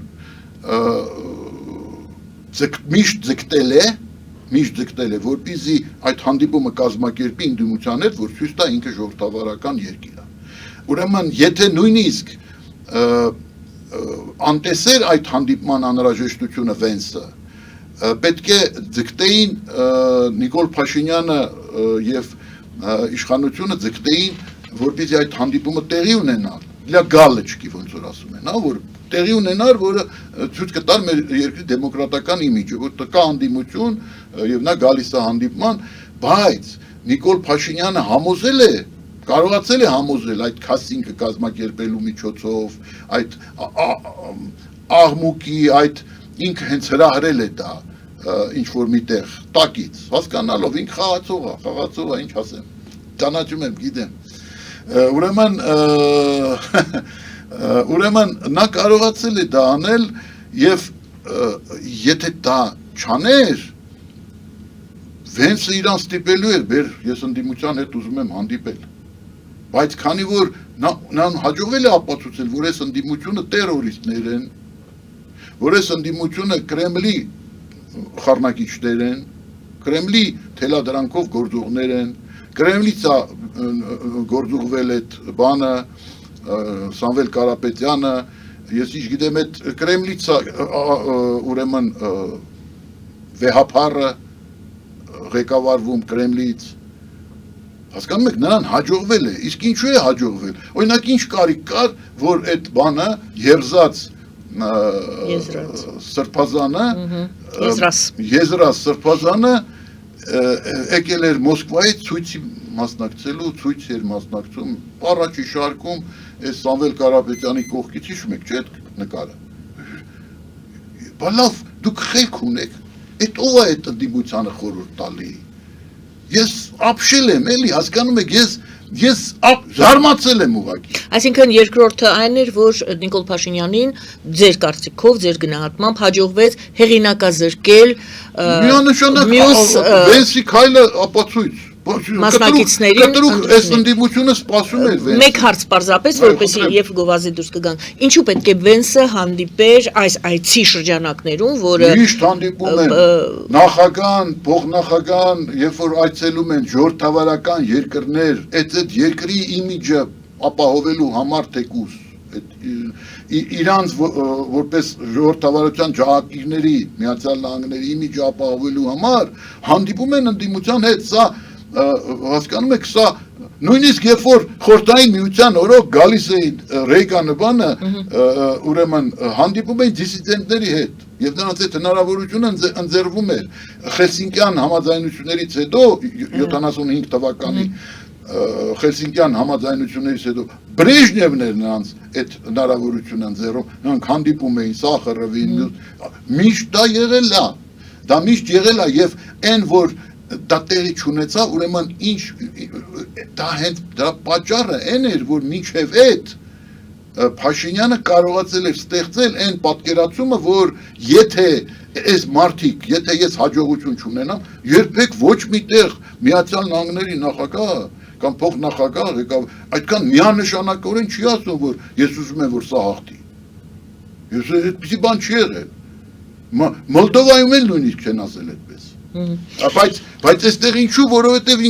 միշտ ձգտել է, որպեսզի այդ հանդիպումը կազմակերպի ընդդիմության հետ, որ ցույց տա ինքը ժողովրդավարական երկիր է։ Ուրեմն, եթե նույնիսկ անտեսեր այդ հանդիպման անհրաժեշտությունը Վենսը, պետք է ձգտեին Նիկոլ Փաշինյանը եւ իշխանությունը ձգտեին, որպեսզի այդ հանդիպումը տեղի ունենա, գալը չկի ոնց որ ասում են, որ տեղի ունենար, որը ցույց կտար մեր երկրի դեմոկրատական իմիջը, որ կա հանդիմություն եւ նա գալիս է հանդիպման, բայց Նիկոլ Փաշինյանը համոզել է, կարողացել է համոզել այդ քասինքը կազմակերպելու միջոցով, այդ աղմուկի, այդ ինքը հենց հրահրել է դա ինչ որ միտեղ տակից, հասկանալով ինքը խաղացող է, ինչ ասեմ, ճանաչում եմ, գիտեմ։ Ուրեմն նա կարողացել է դա անել եւ եթե դա չաներ, Վենսը իրան ստիպելու էր, ես ընդդիմության հետ ուզում եմ հանդիպել, բայց քանի որ նրան հաջողվել է ապացուցել, որ այս ընդդիմությունը տերորիստներ են, որ այս ընդդիմությունը Կրեմլի խառնակիչներ են, Կրեմլի թելադրանքով գործողներ են, Կրեմլից է գործուղվել այդ բանը, Սամվել Կարապետյանը, ես ինչ գիտեմ, այդ Կրեմլից ուրեմն վեհափառը ղեկավարվում Կրեմլից, հասկանում եք, նրան հաջողվել է, իսկ ինչու է հաջողվել, օրինակ ինչ կարիք կար, որ այդ բանը երզած սրբազանը, եզրած սրբազանը եկել էր Մոսկվայից ցույցի մասնակցելու, ցույց էր մասնակցում, առաջի շարքում այս Սամվել Կարապետյանի կողքից հիշում եք, չէ՞ այդ նկարը։ Բա լավ, դուք խելք ունեք, այդ ով է այդ ընդդիմությանը խորհուրդ տալի։ Ես ապշել եմ, էլի, հասկանում եք, ես զարմացել եմ ուղղակի։ Այսինքն երկրորդը այն էր, որ Նիկոլ Փաշինյանին ձեր կարծիքով, ձեր գնահատմամբ հաջողվեց հեղինակազրկել միանշանակ Վենսի քայլը ապացույց մասնակիցներին կտրուկ այս ընդդիմությունը սպասում էր Վենսը։ Մեկ հարց պարզապես, որպեսզի եւ գովազդի դուրս կգան։ Ինչու պետք է Վենսը հանդիպեր այս այցի շրջանակներում, որը միշտ հանդիպում են նախագահան, փոխնախագահան, երբ որ այցելում են ժողովրդավարական երկրներ, այդ երկրի իմիջը ապահովելու համար թեկուզ իրանց որպես ժողովրդավարության ջահակիրների Միացյալ Նահանգների իմիջը ապահովելու համար հանդիպում են ընդդիմության հետ, սա հասկանում եք, սա նույնիսկ երբ որ խորհրդային միության օրոք գալիս էին Ռեյգանը բանը, ուրեմն հանդիպում էին դիսիդենտների հետ եւ նրանց այդ հնարավորությունը ընձեռվում էր Խելսինկյան համաձայնություններից հետո 75 թվականի Խելսինկյան համաձայնություններից հետո Բրեժնևն էր նրանց այդ հնարավորությունը ընձեռում, նրանք հանդիպում էին Սախարովին, միշտ դա եղել է, դա միշտ եղել է եւ այն որ դա տեղի չունեցավ, ուրեմն ինչ դա հենց դրա պատճառը այն էր, որ մինչև այդ Փաշինյանը կարողացել էր ստեղծել այն պատկերացումը, որ եթե այս մարդիկ, եթե ես հաջողություն չունենամ, երբեք ոչ մի տեղ Միացյալ Նահանգների նախագահ կամ փոխնախագահ եկավ, այդքան միանշանակորեն չի ասում, որ ես ուզում եմ, որ սա հաղթի։ Ես այդպիսի բան չի եղել։ Մոլդովայում էլ նույնիսկ չեն ասել այդպես։ Բայց այստեղ ինչու, որովհետև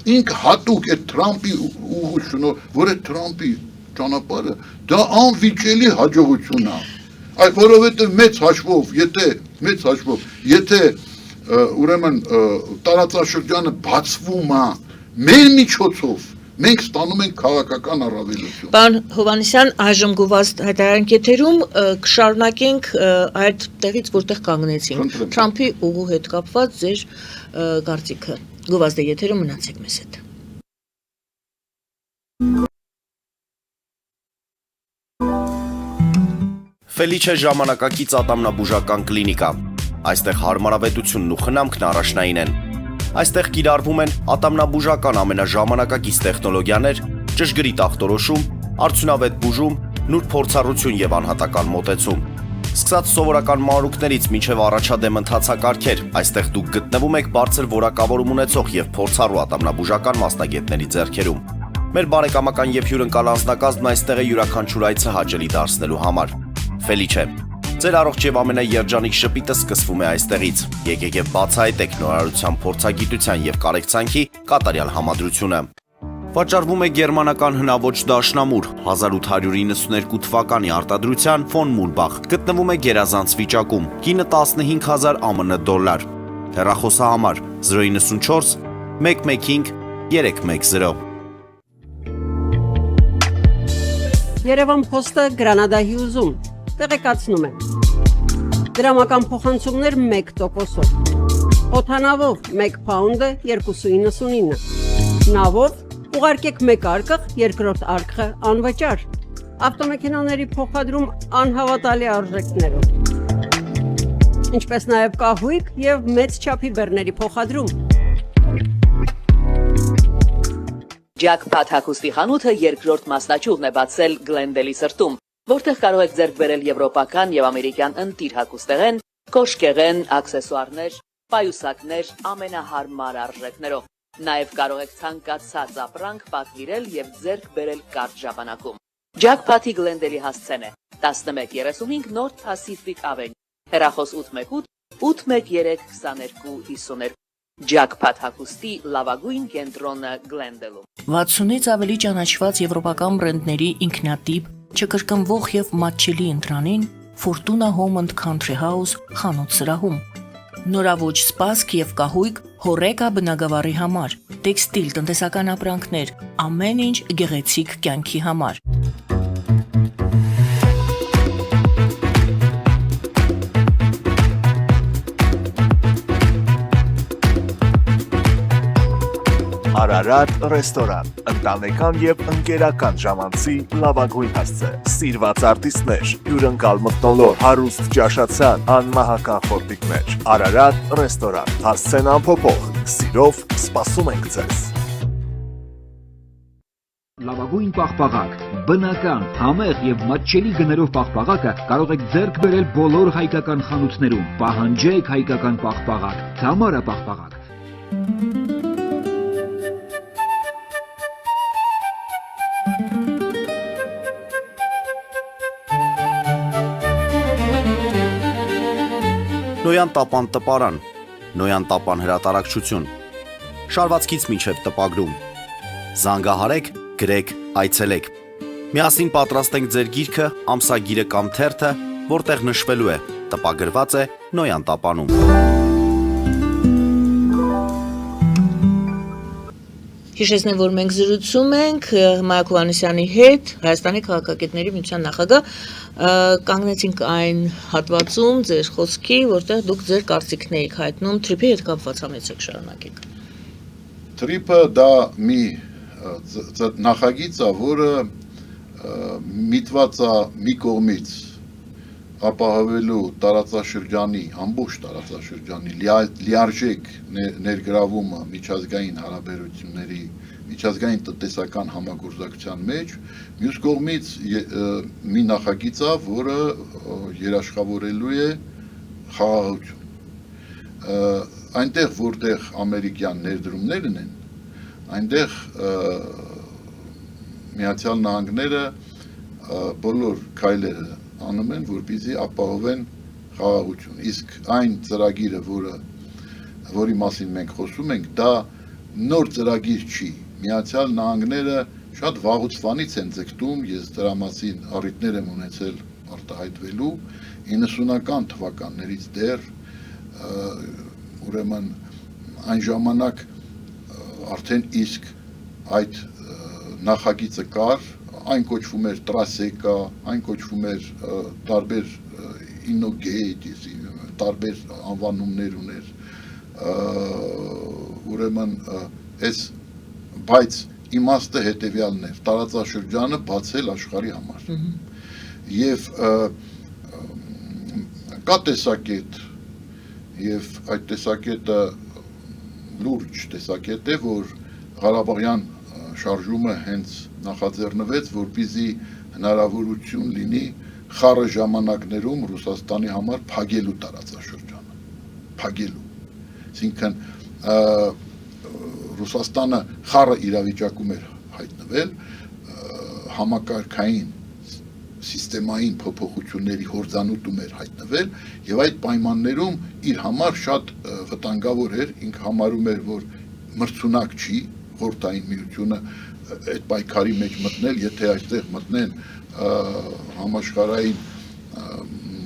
ինքը հատուկ այդ Թրամփի ուղղությունը, որ այդ Թրամփի ճանապարհը դա անվիճելի հաջողություն է։ Այդ որովհետև մեծ հաշվով, եթե ուրեմն տարածաշրջանը բացվում է մեր միջոցով, մենք ստանում ենք քաղաքական առավելություն։ Պարոն Հովհաննիսյան, այժմ գովազդ հայտարարենք եթերում կշարունակենք այդ տեղից, որտեղ կանգնեցինք։ Թրամփի ուղու հետ կապված ձեր կարծիքը։ Գովազդը եթերում, մնացեք մեզ հետ։ Ֆելիչե ժամանակակից ատամնաբուժական կլինիկա։ Այստեղ հարմարավետությունն ու խնամքն առաջնային են։ Այստեղ կիրառվում են ատամնաբուժական ամենաժամանակակից տեխնոլոգիաներ, ճշգրիտ ախտորոշում, արդյունավետ բուժում, նուրբ փորձառություն եւ անհատական մոտեցում։ Սկսած սովորական մանրուքներից մինչև առաջադեմ ընթացակարգեր, այստեղ դուք գտնվում եք բարձր որակավորում ունեցող եւ փորձառու ատամնաբուժական մասնագետների ձեռքերում։ Մեր բարեկամական եւ հյուրընկալ անձնակազմն այստեղ է յուրաքանչյուր այցը հաճելի դարձնելու համար։ Ֆելիչե, ձեր առողջ եւ ամենաերջանիկ շպիտը սկսվում է այստեղից։ Եկեք եւ բացահայտեք նորարարության փորձագիտության եւ կարեկցանքի կատարյալ համադրությունը։ Վաճառվում է գերմանական հնաոճ դաշնամուր 1892 թվականի արտադրության ֆոն Մուլբախ, գտնվում է գերազանց վիճակում, կինը 15000 ԱՄՆ դոլար։ Հեռախոսահամար 094 115 310։ Երևան փոստը Գրանադայի ուզում տեղեկացնում է։ Դրամական փոխանցումներ 1%-ով։ Օդանավով 1 փաունդը 2.99։ Նավով ուղարկեք 1 արկղ, երկրորդ արկղը անվճար։ Ավտոմեքենաների փոխադրում անհավատալի արժեքներով։ Ինչպես նաև կահույք եւ մեծ չափի բեռների փոխադրում։ Ջաքփաթ հագուստի խանութը երկրորդ մասնաճյուղն է բացել Գլենդելի սրտում, որտեղ կարող եք ձեռք բերել եվրոպական եւ ամերիկյան ընտիր հագուստեղեն, կոշկեղեն, աքսեսուարներ, պայուսակներ ամենահարմար արժեքներով։ Նաեւ կարող եք ցանկացած ապրանք պատվիրել եւ ձեռք բերել կարճ ժամանակում։ Ջաքփաթի Գլենդելի հասցեն է 1135 North Pacific Avenue, հեռախոս 818 813 2252։ Ջաքփաթ հագուստի լավագույն կենտրոնը Գլենդելում։ 60-ից ավելի ճանաչված եվրոպական բրենդների ինքնատիպ, չկրկնվող եւ մատչելի ընտրանին Fortuna Home and Country House խանութ սրահում։ Նորավոճ սպասք եւ կահույք հորեկա բնագավառի համար, տեքստիլ, տնտեսական ապրանքներ, ամեն ինչ գեղեցիկ կյանքի համար։ Արարատ ռեստորան, ընտանեկան եւ ընկերական ժամանցի լավագույն հասցե, սիրված արտիստներ, հյուրընկալ մթնոլորտ, հարուստ ճաշացան, անմահական խորտիկներ։ Արարատ ռեստորան, հասցեն անփոփոխ, սիրով սպասում ենք ձեզ։ Լավագույն պաղպաղակ, բնական, համեղ եւ մատչելի գներով պաղպաղակը կարող եք ձեռք բերել բոլոր հայկական խանութներում։ Պահանջեք հայկական պաղպաղակ, Թամարա պաղպաղակ։ Նոյան տապան տպարան, Նոյան տապան հրատարակչություն, շարվածքից մինչև տպագրում, զանգահարեք, գրեք, այցելեք, միասին պատրաստենք ձեր գիրքը, ամսագիրը կամ թերթը, որտեղ նշվելու է, տպագրված է Նոյան տապանում։ Հիշեցնեմ, որ մենք զրուցում ենք Մայակ Հովհաննիսյանի հետ, Հայաստանի քաղաքագետների միության նախագահ, կանգնեցինք այն հատվածում ձեր խոսքի, որտեղ դուք ձեր կարծիքն եք հայտնում թրիփի հետ կապված, համեցեք շարունակեք։ Թրիփը դա մի նախագիծ է, որը միտված է մի կողմից ապահովելու տարածաշրջանի, ամբողջ տարածաշրջանի լիարժեք ներգրավումը միջազգային հարաբերությունների, միջազգային տնտեսական համագործակցության մեջ, մյուս կողմից մի նախագիծ է, որը երաշխավորելու է խաղաղություն։ Այնտեղ, որտեղ ամերիկյան ներդրումներն են, այնտեղ Միացյալ Նահանգները բոլոր քայլերը անում են, որպեսզի ապահովեն խաղաղություն։ Իսկ այն ծրագիրը, որի մասին մենք խոսում ենք, դա նոր ծրագիր չի։ Միացյալ Նահանգները շատ վաղուց են ձգտում, ես դրա մասին առիթներ եմ ունեցել արտահայտվելու 90-ական թվականներից դեռ, ուրեմն այն ժամանակ արդեն իսկ այդ նախագիծը կար, այն կոչվում էր տրասեկա, այն կոչվում էր տարբեր ինոգեյտ, տարբեր անվանումներ ուներ, ուրեմն բայց իմաստը հետևյալն էր, տարածաշրջանը բացել աշխարհի համար։ Եվ կա տեսակետ, եւ այդ տեսակետը լուրջ տեսակետ է, որ Ղարաբաղյան շարժումը հենց նախաձեռնվեց, որպեսզի հնարավորություն լինի խառը ժամանակներում Ռուսաստանի համար փակելու տարածաշրջանը, փակելու։ Այսինքն Ռուսաստանը խառը իրավիճակում էր հայտնվել, համակարգային սիստեմային փոփոխությունների հորձանուտում էր հայտնվել, եւ այդ պայմաններում իր համար շատ վտանգավոր էր, ինքը համարում էր, որ մրցունակ չի խորհրդային միությունը այդ պայքարի մեջ մտնել, եթե այստեղ մտնեն համաշխարհային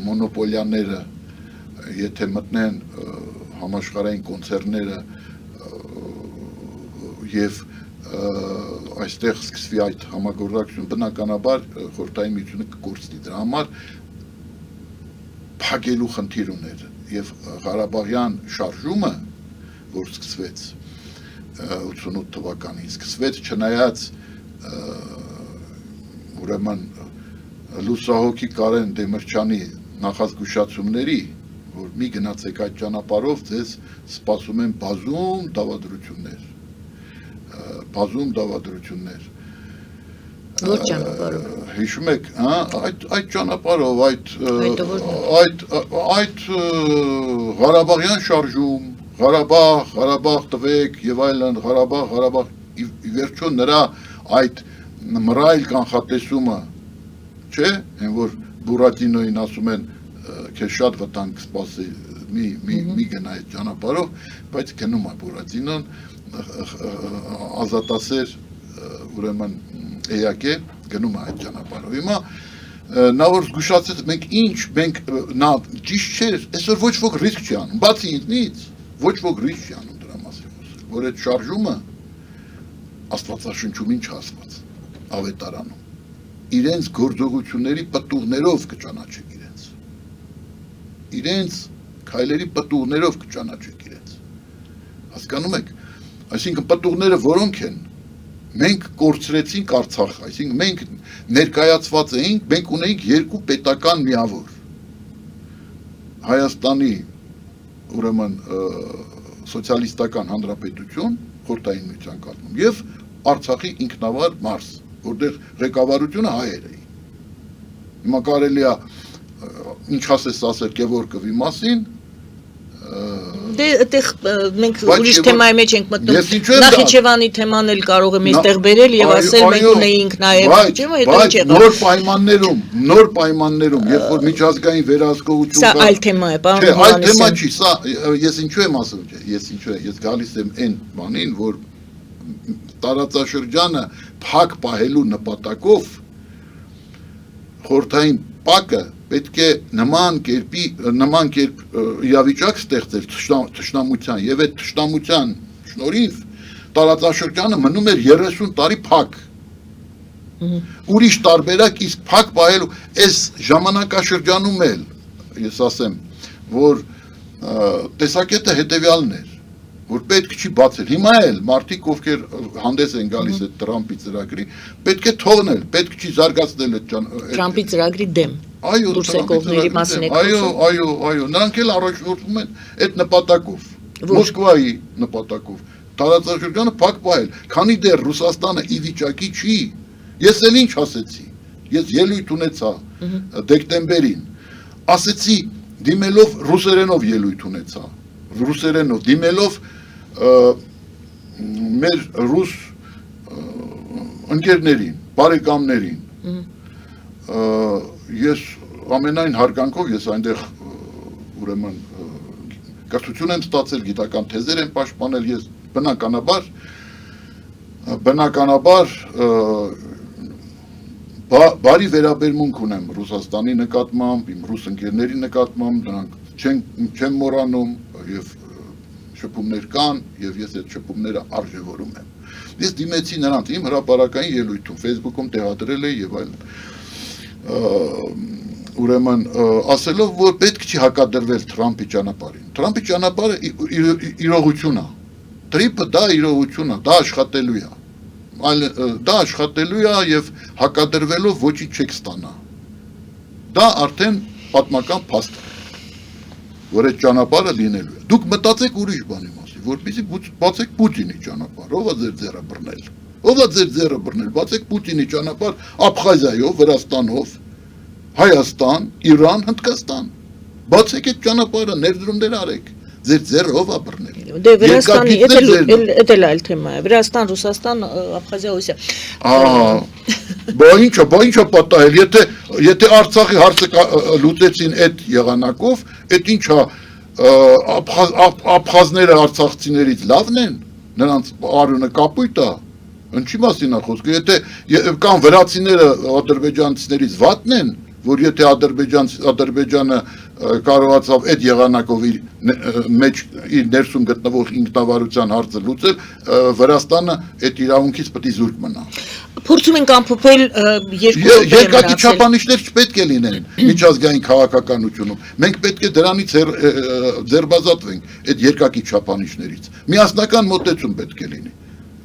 մոնոպոլիաները, եթե մտնեն համաշխարհային կոնցեռները եւ այստեղ սկսվի այդ համագործակցություն, բնականաբար խորհրդային միությունը կկորցնի։ Դրա համար փակելու խնդիր ուներ եւ Ղարաբաղյան շարժումը, որ սկսվեց 88 թվականին սկսվեց, չնայած ուրեմն լուսահոգի Կարեն Դեմիրճյանի նախազգուշացումների, որ մի գնացեք այդ ճանապարհով, ձեզ սպասում են բազում դավադրություններ։ Որ ճանապարհով։ Հիշում եք, այդ ճանապարհով, այդ Ղարաբաղյան շարժում, Ղարաբաղ տվեք եւ այլն, Ղարաբաղ, ի վերջո նրա այդ մռայլ կանխատեսումը, չէ, այն որ Բուրատինոին ասում են, քեզ շատ վտանգ կսպասի, մի գնա այդ ճանապարհով, բայց գնում է Բուրատինոն, ազատասեր, ուրեմն էակ է, գնում է այդ ճանապարհով։ Հիմա նա որ զգուշացեց, մենք նա ճիշտ չէ, այսօր ոչ ոք ռիսկ չի անում, բացի ինձնից, ոչ ոք ռիսկ չի անում դրա մասին խոսել, որ այդ շարժումը Աստվածաշնչում ինչ ասված, ավետարանում, իրենց գործողությունների պտուղներով կճանաչեք իրենց քայլերի պտուղներով կճանաչեք իրենց, հասկանում եք, այսինքն պտուղները որոնք են, մենք կորցրեցինք Արցախը, այսինքն մենք ներկայացված էինք, մենք ունեինք երկու պետական միավոր, Հայաստանի ուրեմն սոցիալիստական հանրապետություն, խորհրդային միության կազմում եւ Արցախի ինքնավար մարզ, որտեղ ղեկավարությունը հայեր էին։ Հիմա կարելի է ինչ ասես ասել Գևորգովի մասին, դե այդտեղ մենք ուրիշ թեմայի մեջ ենք մտնում, Նախիջևանի թեման էլ կարող եմ այստեղ բերել եւ ասել մենք ունեինք նաեւ, բայց նոր պայմաններում, երբ որ միջազգային վերահսկողություն կա, սա այլ թեմա է, պարոն Հովհաննիսյան։ Չէ, այլ թեմա չի, սա ես ինչու եմ ասում, ես գալիս եմ այն բանին, որ տարածաշրջանը փակ պահելու նպատակով խորհրդային պակը պետք է նման կերպ իրավիճակ ստեղծել թշնամության եւ այդ թշնամության շնորհիվ տարածաշրջանը մնում էր 30 տարի փակ։ Ուրիշ տարբերակ իսկ փակ պահելու այս ժամանակաշրջանում էլ ես ասեմ, որ տեսակետը հետևյալն էր, որ պետք չի բացել։ Հիմա էլ մարդիկ, ովքեր հանդես են գալիս այդ Տրամպի ծրագրի, պետք է թողնել, պետք չի զարգացնել այդ Տրամպի ծրագրի դեմ։ Այո, դուրս եկողների մասին եք խոսում։ այո, նրանք էլ առաջնորդվում են այդ նպատակով, Մոսկվայի նպատակով, տարածաշրջանը փակ պահել, քանի դեռ Ռուսաստանը ի վիճակի չի։ Ես էլ ինչ ասեցի, ես ելույթ ունեցա դեկտեմբերին, ասեցի դիմելով ռուսերենով ելույթ ունեցա, ռուսերենով դիմելով մեր ռուս ընկերներին, բարեկամներին, ես ամենայն հարգանքով ես այնտեղ ուրեմն կրթություն եմ ստացել, գիտական թեզեր եմ պաշտպանել, ես բնականաբար բարի վերաբերմունք ունեմ Ռուսաստանի նկատմամբ, իմ ռուս ընկերների նկատմամբ, նրանք չեմ մոռանում եւ շփումներ կան եւ ես այդ շփումները արժևորում եմ։ Ես դիմեցի նրանց իմ հրապարակային ելույթում, Facebook-ում տեղադրել եմ եւ այլն։ Ուրեմն ասելով, որ պետք չի հակադրվել Տրամպի ճանապարհին։ Տրամպի ճանապարհը իրողություն է։ Տրիպը դա իրողություն է, դա աշխատելու է։ Դա աշխատելու է եւ հակադրվելով ոչինչ չեք ստանա։ Դա արդեն պատմական փաստ է, որ այդ ճանապարհը լինելու է։ Դուք մտածեք ուրիշ բանի մասին, որպեսզի բացեք Պուտինի ճանապարհ, ով է ձեր ձեռը բռնել։ Ով է ձեր ձեռը բռնել, բացեք Պուտինի ճանապարհ Աբխազիայով, Վրաստանով, Հայաստան, Իրան, Հնդկաստան։ Բացեք այդ ճանապարհը, ներդրումներ արեք։ Ձեր ձեռը ով է բռնել։ Դե Վրաստանի, դա էլ այլ թեմա է։ Վրաստան, Ռուսաստան, Աբխազիա, Ռուսիա։ Բա ինչա պատահել, եթե Արցախի հարցը լուծեցին այդ եղանակով, այդ ինչա աբխազները արցախցիներից լավն են, նրանց արյունը կապույտ է, ինչի մասին է խոսքը, եթե կան վրացիները ադրբեջանցիներից վատն են, որ եթե Ադրբեջանը կարողացավ այդ եղանակով իր ներսում գտնվող ինքնավարության հարցը լուծել, Վրաստանը այդ իրավունքից պետք է զուրկ մնա։ Փորձում ենք ամփոփել երկակի չափանիշներ չպետք է լինեն միջազգային քաղաքականությունում։ Մենք պետք է դրանից ձերբազատվենք այդ երկակի չափանիշներից։ Միասնական մոտեցում պետք է լինի։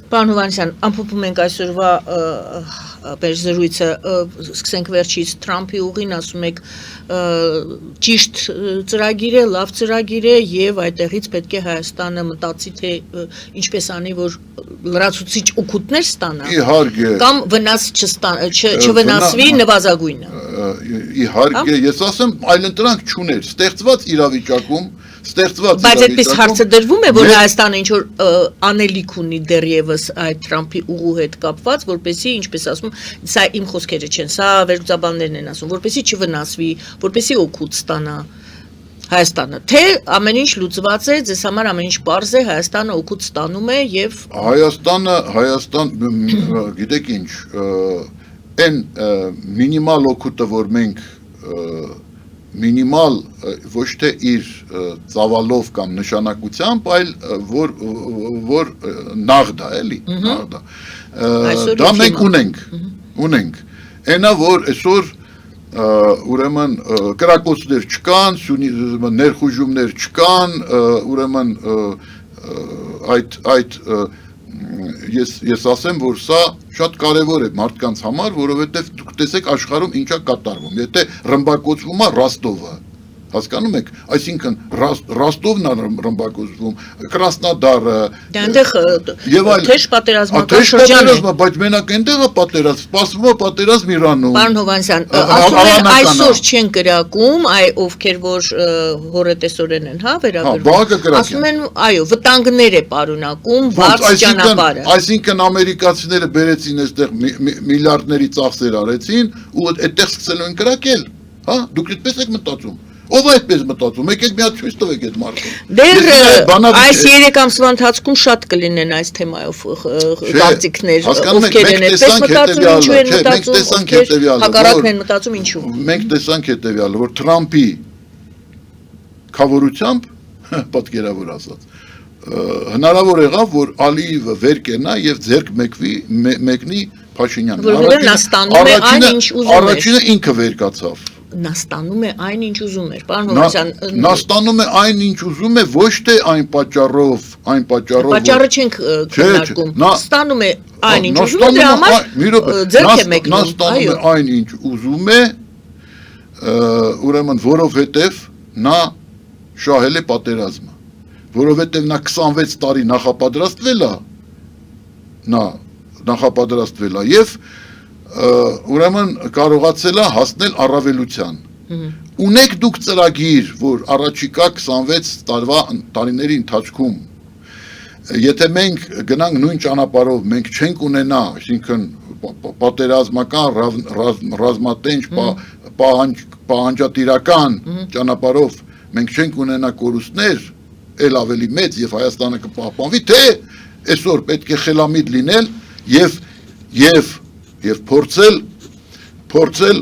Պարոն Հովհաննիսյան, ամփոփում ենք այսօրվա զրույցը, սկսենք վերջից Թրամփի ուղին, ասում եք ճիշտ ծրագիր է, լավ ծրագիր է եւ այդտեղից պետք է Հայաստանը մտածի թե ինչպես անի, որ լրացուցիչ օգուտներ ստանա։ Իհարկե։ Կամ վնաս չվնասվի նվազագույնը։ Իհարկե, ես ասեմ, այլընտրանք չուներ, ստեղծված իրավիճակում Բայց այդպես հարցը դրվում է, որ Հայաստանը ինչ-որ անելիք ունի դեռևս այդ Թրամփի ուղու հետ կապված, որպեսզի, ինչպես ասում, սա իմ խոսքերը չեն, սա վերլուծաբաններն են ասում, որպեսզի չվնասվի, որպեսզի օգուտ ստանա Հայաստանը, թե ամեն ինչ լուծված է, ձեզ համար ամեն ինչ պարզ է, Հայաստանը օգուտ ստանում է եւ Հայաստան, գիտեք ինչ, այն մինիմալ օգուտը, որ մենք մինիմալ ոչ թե իր ծավալով կամ նշանակությամբ, այլ որ նաղդա, էլի, նաղդա։ Դա մենք ունենք։ Այնա, որ այսօր ուրեմն կրակոցներ չկան, ներխուժումներ չկան, ուրեմն այդ ես ասեմ, որ սա շատ կարևոր է մարդկանց համար, որովհետև դուք տեսեք աշխարհում ինչա կատարվում։ Եթե ռմբակոծվում է Ռոստովը, հասկանում եք, այսինքն Ռոստովն է ռմբակոծվում, Կրասնոդարը, այնտեղ թեժ պատերազմական շրջան է, բայց մենակ այնտեղ է պատերազմ, սպասվում է պատերազմ Իրանում։ Պարոն Հովհաննիսյան, ասում են այսօր չեն կրակում, ովքեր որ հորետեսորեն են, հա, վերաբերվում։ Ասում են, այո, վտանգներ է պարունակում բաց ճանապարհը։ Այսինքն ամերիկացիները բերեցին այստեղ միլիարդների ծախսեր արեցին ու այդտեղ սկսելու են կրակել, հա, դուք այդպես եք մտածում։ Ով այդպես մտածում, եկեք մի հատ ցույց տվեք այդ մարդուն։ Դեռ այս 3 ամսվա ընթացքում շատ կլինեն այս թեմայով կարծիքներ, ովքեր են այդպես մտածում, ինչու են մտածում, հակառակն են մտածում, ինչու։ Մենք տեսանք հետևյալը, որ Թրամփի խավորությամբ, պատկերավոր ասած, հնարավոր եղավ, որ Ալիևը վեր կենա եւ ձեռք մեկնի Փաշինյանին։ Որովհետեւ նա ստանում է այն, ինչ ուզում էր։ Առաջինը ինքը վեր կացավ։ Նա ստանում է այն, ինչ ուզում էր, պարոն Հովհաննիսյան։ Նա ստանում է այն, ինչ ուզում է, ոչ թե այն պատճառով, Պատճառը չենք քննարկում։ Ստանում է այն, ինչ ուզում է, դրա համար ձեռք է մեկնում։ Նա ստանում է այն, ինչ ուզում է, ուրեմն որովհետև նա շահել է պատերազմը, որովհետև նա 26 տարի նախապատրաստվել է եւ ուրեմն կարողացել է հասնել առավելության։ Ունեք դուք ծրագիր, որ առաջիկա 26 տարիների ընթացքում եթե մենք գնանք նույն ճանապարհով, մենք չենք ունենա, այսինքն պատերազմական ռազմատենչ պահանջատիրական ճանապարհով մենք չենք ունենա կորուստներ, ել ավելի մեծ եւ Հայաստանը կպահպանվի, թե այսօր պետք է խելամիտ լինել եւ փորձել,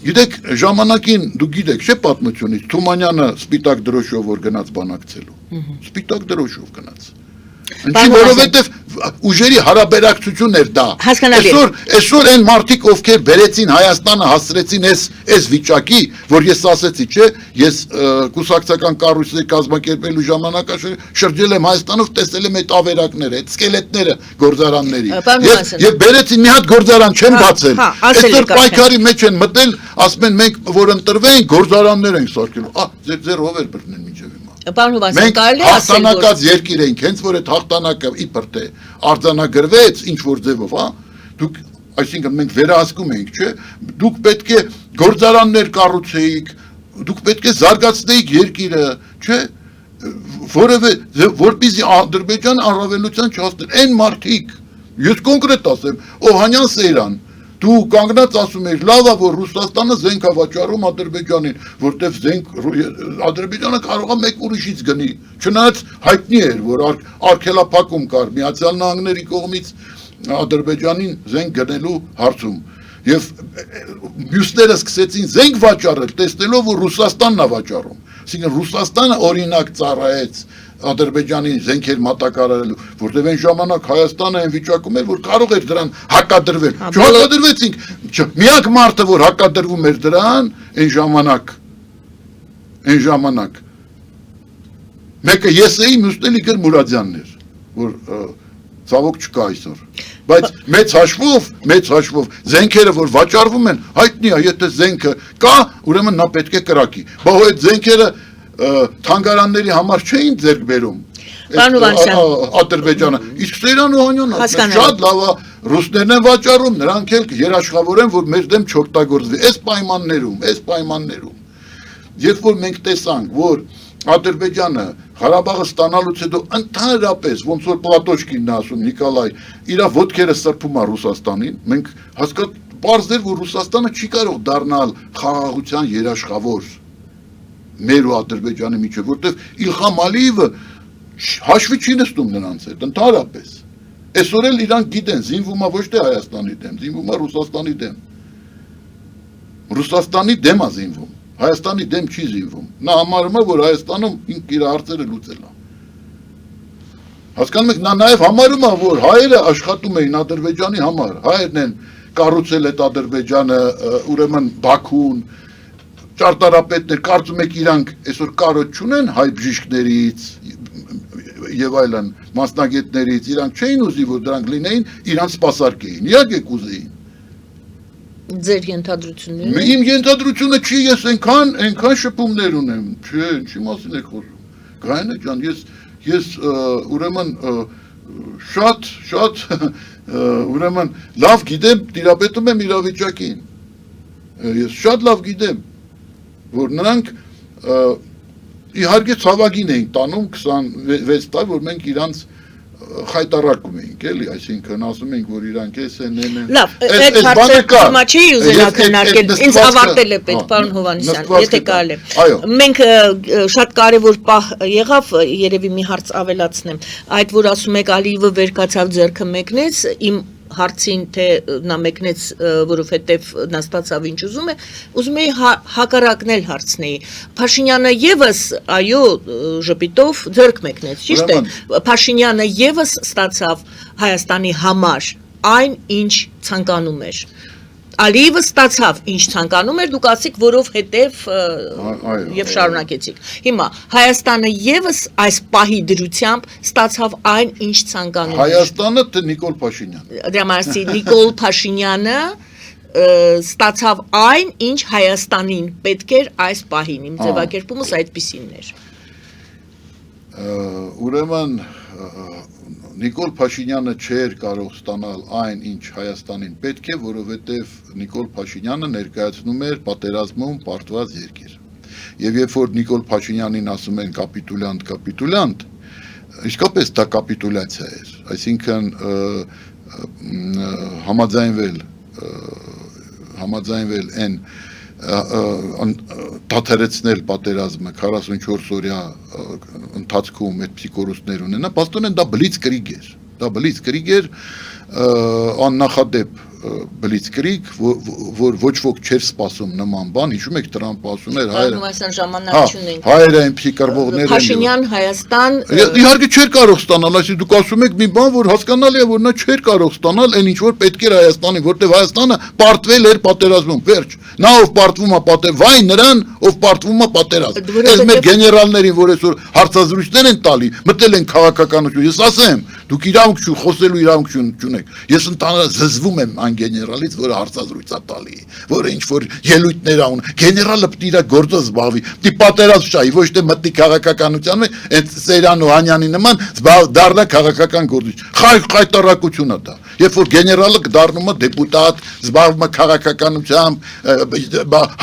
գիտեք, ժամանակին դուք գիտեք, չէ՞ պատմությունից, Թումանյանը սպիտակ դրոշով որ գնաց բանակցելու, սպիտակ դրոշով գնաց։ Ինչի որովհետև ուժերի հարաբերակցություն էր դա։ Այսօր այն մարդիկ, ովքեր բերեցին Հայաստանը, հասցրեցին այս վիճակի, որ ես ասեցի, չէ, ես կուսակցական կառույցի կազմակերպելու ժամանակ շրջել եմ Հայաստանով, տեսել եմ այդ ավերակները, այդ սկելետները գործարանների։ Եվ բերեցին մի հատ գործարան չեն բացել։ Այսօր պայքարի մեջ են մտել, ասում են մենք որ ընտրվենք, գործարաններ ենք սարքելու։ Ձեր ով էր բռնել մինչև հիմա։ Պարոն Հովհաննիսյան, մենք հաղթանակած երկիր ենք, հենց որ այդ հաղթանակը իբր թե արձանագրվեց ինչ որ ձևով, հա, դուք, այսինքն մենք վերահսկում ենք, չէ, դուք պետք է գործարաններ կառուցեիք, դուք պետք է զարգացնեիք երկիրը, չէ, որպեսզի Ադրբեջանը առավելության չհասներ, այն մարդիկ, ես կոնկրետ ասեմ, Օհանյան Սեյրան, դու կանգնած ասում ես, լավ է, որ Ռուսաստանը զենք է վաճառում Ադրբեջանին, որտեվ Ադրբեջանը կարող է մեկ ուրիշից գնի, չնայած հայտնի էր, որ արգելափակում կար Միացյալ Նահանգների կողմից Ադրբեջանին զենք գնելու հարցում, եւ մյուսները սկսեցին զենք վաճառել, տեսնելով, որ Ռուսաստանն է վաճառում, այսինքն Ռուսաստանը օրինակ ծառայեց Ադրբեջանի զենքեր մատակարարելու, որտեղ այն ժամանակ Հայաստանը այն վիճակում էր, որ կարող էր դրան հակադրվել։ Չհակադրվեցինք։ Միակ մարդը, որ հակադրվում էր դրան, այն ժամանակ մեկը ես էի, մյուսն էլ Իգոր Մուրադյանն էր, որ ցավոք չկա այսօր։ Բայց մեծ հաշվով զենքերը, որ վաճառվում են, հայտնի է, եթե զենքը կա, ուրեմն նա պետք է կրակի։ Բայց այդ զենքերը թանգարանների համար չէին ձեռք բերում Ադրբեջանը, իսկ Սեյրան Օհանյանը շատ լավ է, ռուսներն են վաճառում, նրանք էլ երաշխավորեն, որ մեր դեմ չօգտագործվի այս պայմաններում, երբ որ մենք տեսանք, որ Ադրբեջանը Ղարաբաղը ստանալուց հետո ընդհանրապես, ոնց որ Պլատոչկինն ասում Նիկոլայ, իր ոտքերը սրբում է Ռուսաստանին, մենք պարզ էր, որ Ռուսաստանը չի կարող դառնալ խաղաղության երաշխավոր մեր ու Ադրբեջանի միջև, որտեղ Իլխամ Ալիևը հաշվի չի նստում նրանց հետ, ընդհանրապես։ Այսօր էլ իրանք գիտեն, զինվում է ոչ թե Հայաստանի դեմ, զինվում է Ռուսաստանի դեմ։ Ռուսաստանի դեմ է զինվում, Հայաստանի դեմ չի զինվում։ Նա համարում է, որ Հայաստանում ինքը իր հարցերը լուծել է։ Հասկանում եք, նա նաև համարում է, որ հայերը աշխատում էին Ադրբեջանի համար, հայերն են կառուցել այդ Ադրբեջանը, ուրեմն Բաքուն, ճարտարապետներ, կարծում եք իրանք այսօր կարոտ չունեն հայ բժիշկներից եւ այլն մասնագետներից, իրանք չէին ուզի, որ դրանք լինեին, իրանք սպասարկեին, իհարկե կուզեին։ Ձեր ենթադրությունները։ Իմ ենթադրությունը չի, ես այնքան շփումներ ունեմ, չէ, ինչի մասին եք խոսում։ Գայնե ջան, ես ուրեմն շատ ուրեմն լավ գիտեմ, տիրապետում եմ իրավիճակին։ Ես շատ լավ գիտեմ, որ նրանք իհարկե ցավագին էին տանում 26 տարի, որ մենք իրանց խայտարակում էինք, էլի, այսինքն ասում ենք, որ իրանք էս են։ Լավ, այդ հարցը հիմա չի ուզենա քննարկել, ինձ ավարտել է պետք, պարոն Հովհաննիսյան, եթե կարելի է։ Մենք շատ կարևոր պահ եղավ, երևի մի հարց ավելացնեմ, այդ որ ասում եք Ալիևը վեր կացավ ձեռքը մեկնեց, իմ հարցին թե նա մեկնեց, որովհետև նա ստացավ ինչ ուզում էի հակառակնել հարցնեի։ Փաշինյանը եւս այո ժպիտով ձեռք մեկնեց, ճիշտ է։ Փաշինյանը եւս ստացավ Հայաստանի համար այն, ինչ ցանկանում էր։ Ալիևը ստացավ ինչ ցանկանում էր, դուք ասիք, որովհետև եւ շարունակեցիք։ Հիմա Հայաստանը եւս այս պահի դրությամբ ստացավ այն, ինչ ցանկանում էր։ Հայաստանը թե Նիկոլ Փաշինյանը։ Դրամասի Նիկոլ Փաշինյանը ստացավ այն, ինչ Հայաստանին պետք էր այս պահին։ Իմ ձևակերպումս այդպիսինն էր։ Ուրեմն Նիկոլ Փաշինյանը չէր կարող ստանալ այն, ինչ Հայաստանին պետք է, որովհետև Նիկոլ Փաշինյանը ներկայացնում էր պատերազմում պարտված երկիր։ Եվ երբ որ Նիկոլ Փաշինյանին ասում են կապիտուլյանտ, իսկապես դա կապիտուլյացիա էր, այսինքն համաձայնվել այն դադարեցնել պատերազմը 44 օրյա ընթացքում այդ պսիխորուսներ ունենա, պաստորեն դա բլիցկրիգ էր, աննախադեպ բլիցկրիգ, որ ոչ ոք չէր սպասում նման բան, հիշում եք Տրամպը ասում էր հայերը այն փսիկարվողներ են։ Փաշինյան Հայաստան իհարկե չէր կարող ստանալ, այսինքն դուք ասում եք մի բան, որ հասկանալի է, որ նա չէր կարող ստանալ այն ինչ որ պետք էր Հայաստանին, որտեղ Հայաստանը պարտվել էր պատերազմում, վերջ։ Նա ով պարտվում է վայ նրան, ով պարտվում է պատերազմ։ Այս մեր գեներալներին, որ այսօր հարցազրույցներ են տալի, մտել են քաղաքականություն, ես ասեմ, դուք իրավունք խոսելու իրավունք չունեք։ Ես ընդհանրապես զզվում եմ այն գեներալից, որը հարցազրույց է տալի, որը ինչ որ ելույթներ ունի։ Գեներալը պետք է իր գործը զբաղվի, պետք է պատերազմ շահի, ոչ թե մտնի քաղաքականության մեջ, այդ Սերյան ու Հանյանի նման դառնա քաղաքական գործիչ։ Խայտարակություն է դա։ Երբ որ գեներալը դառնում է դեպուտատ, զբաղվում է քաղաքականությամբ,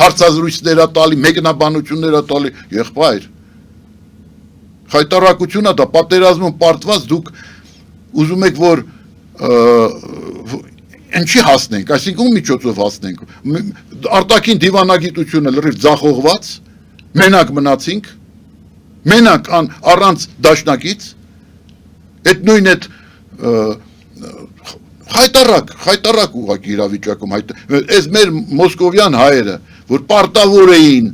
հարցազրույցներ է տալի, մեկնաբանություններ է տալի, եղբայր։ Խայտարակություն է դա, պատերազմում պարտված դուք ուզում եք որ ինչի հասնենք, այսինքն միջոցով հասնենք, արտաքին դիվանագիտությունը լրիվ ձախողված, մենակ մնացինք, մենակ առանց դաշնակից, այդ նույն այդ խայտարակ ուղղակի իրավիճակում, այս մեր մոսկովյան հայերը, որ պարտավոր էին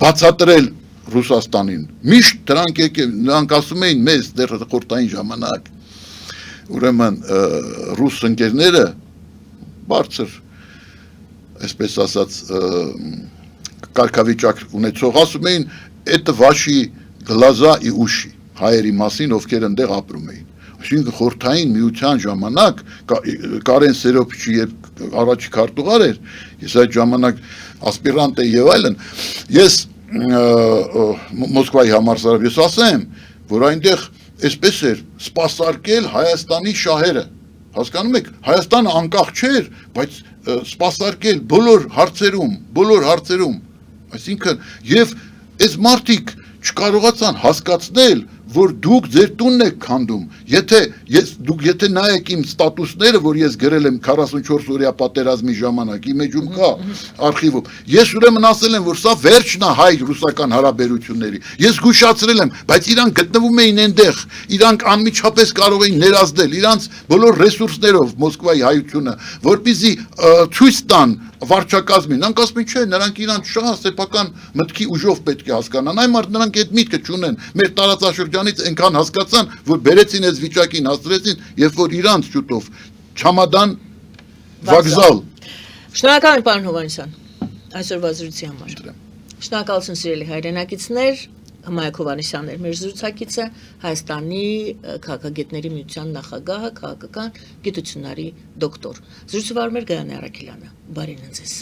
բացատրել Ռուսաստանին, միշտ նրանք ասում էին մեզ դեռ խորհրդային ժամանակ, ուրեմն ռուս ընկերները բարձր, այսպես ասած, կարգավիճակ ունեցող ասում էին, «Это ваши глаза и уши», հայերի մասին, ովքեր ընդեղ ապրում էին։ Այսինքն խորհրդային միության ժամանակ Կարեն Սերոպիչի երբ առաջի քարտուղար էր, ես այդ ժամանակ ասպիրանտ էի եւ այլն, ես Մոսկվայի համալսարանում ես ասեմ, որ այնտեղ այսպես էր սպասարկել Հայաստանի շահերը, հասկանում եք, Հայաստանը անկախ չէր, բայց սպասարկել բոլոր հարցերում, այսինքն եւ այս մարդիկ չկարողացան հասկացնել, որ դուք ձեր տունն եք քանդում, եթե նայեք իմ ստատուսները, որ ես գրել եմ 44 օրյա պատերազմի ժամանակ, իմ էջում կա արխիվում, ես ուրեմն ասել եմ, որ սա վերջն է հայ-ռուսական հարաբերությունների, ես զգուշացրել եմ, բայց իրանք գտնվում էին այնտեղ, իրանք անմիջապես կարող էին ներազդել, իրանք բոլոր ռեսուրսներով Մոսկվայի հայությունը, որպեսզի ցույց տան վարչակազմին, նրանք ասում են, չէ, նրանք իրանք շահասեփական մտքի ուժով պետք է հասկանան, այն մարդ նրանք այդ միտքը չունեն, մեր տարածաշրջանից այնքան հասկացան, որ բերեցին այս վիճակին, հասցրեցին, երբ որ իրանք շուտով չամադան վокзал։ Շնորհակալ եմ, պարոն Հովհաննիսյան, այսօրվա զրույցի համար։ Շնորհակալություն սիրելի հայրենակիցներ, Հմայակ Հովհաննիսյանն էր մեր զրուցակիցը, Հայաստանի քաղաքագետների միության նախագահը, քաղաքական գիտությունների դոկտոր։ Զրույցը վարում էր Գայանե Առաքելյանը։ Բարին ձեզ։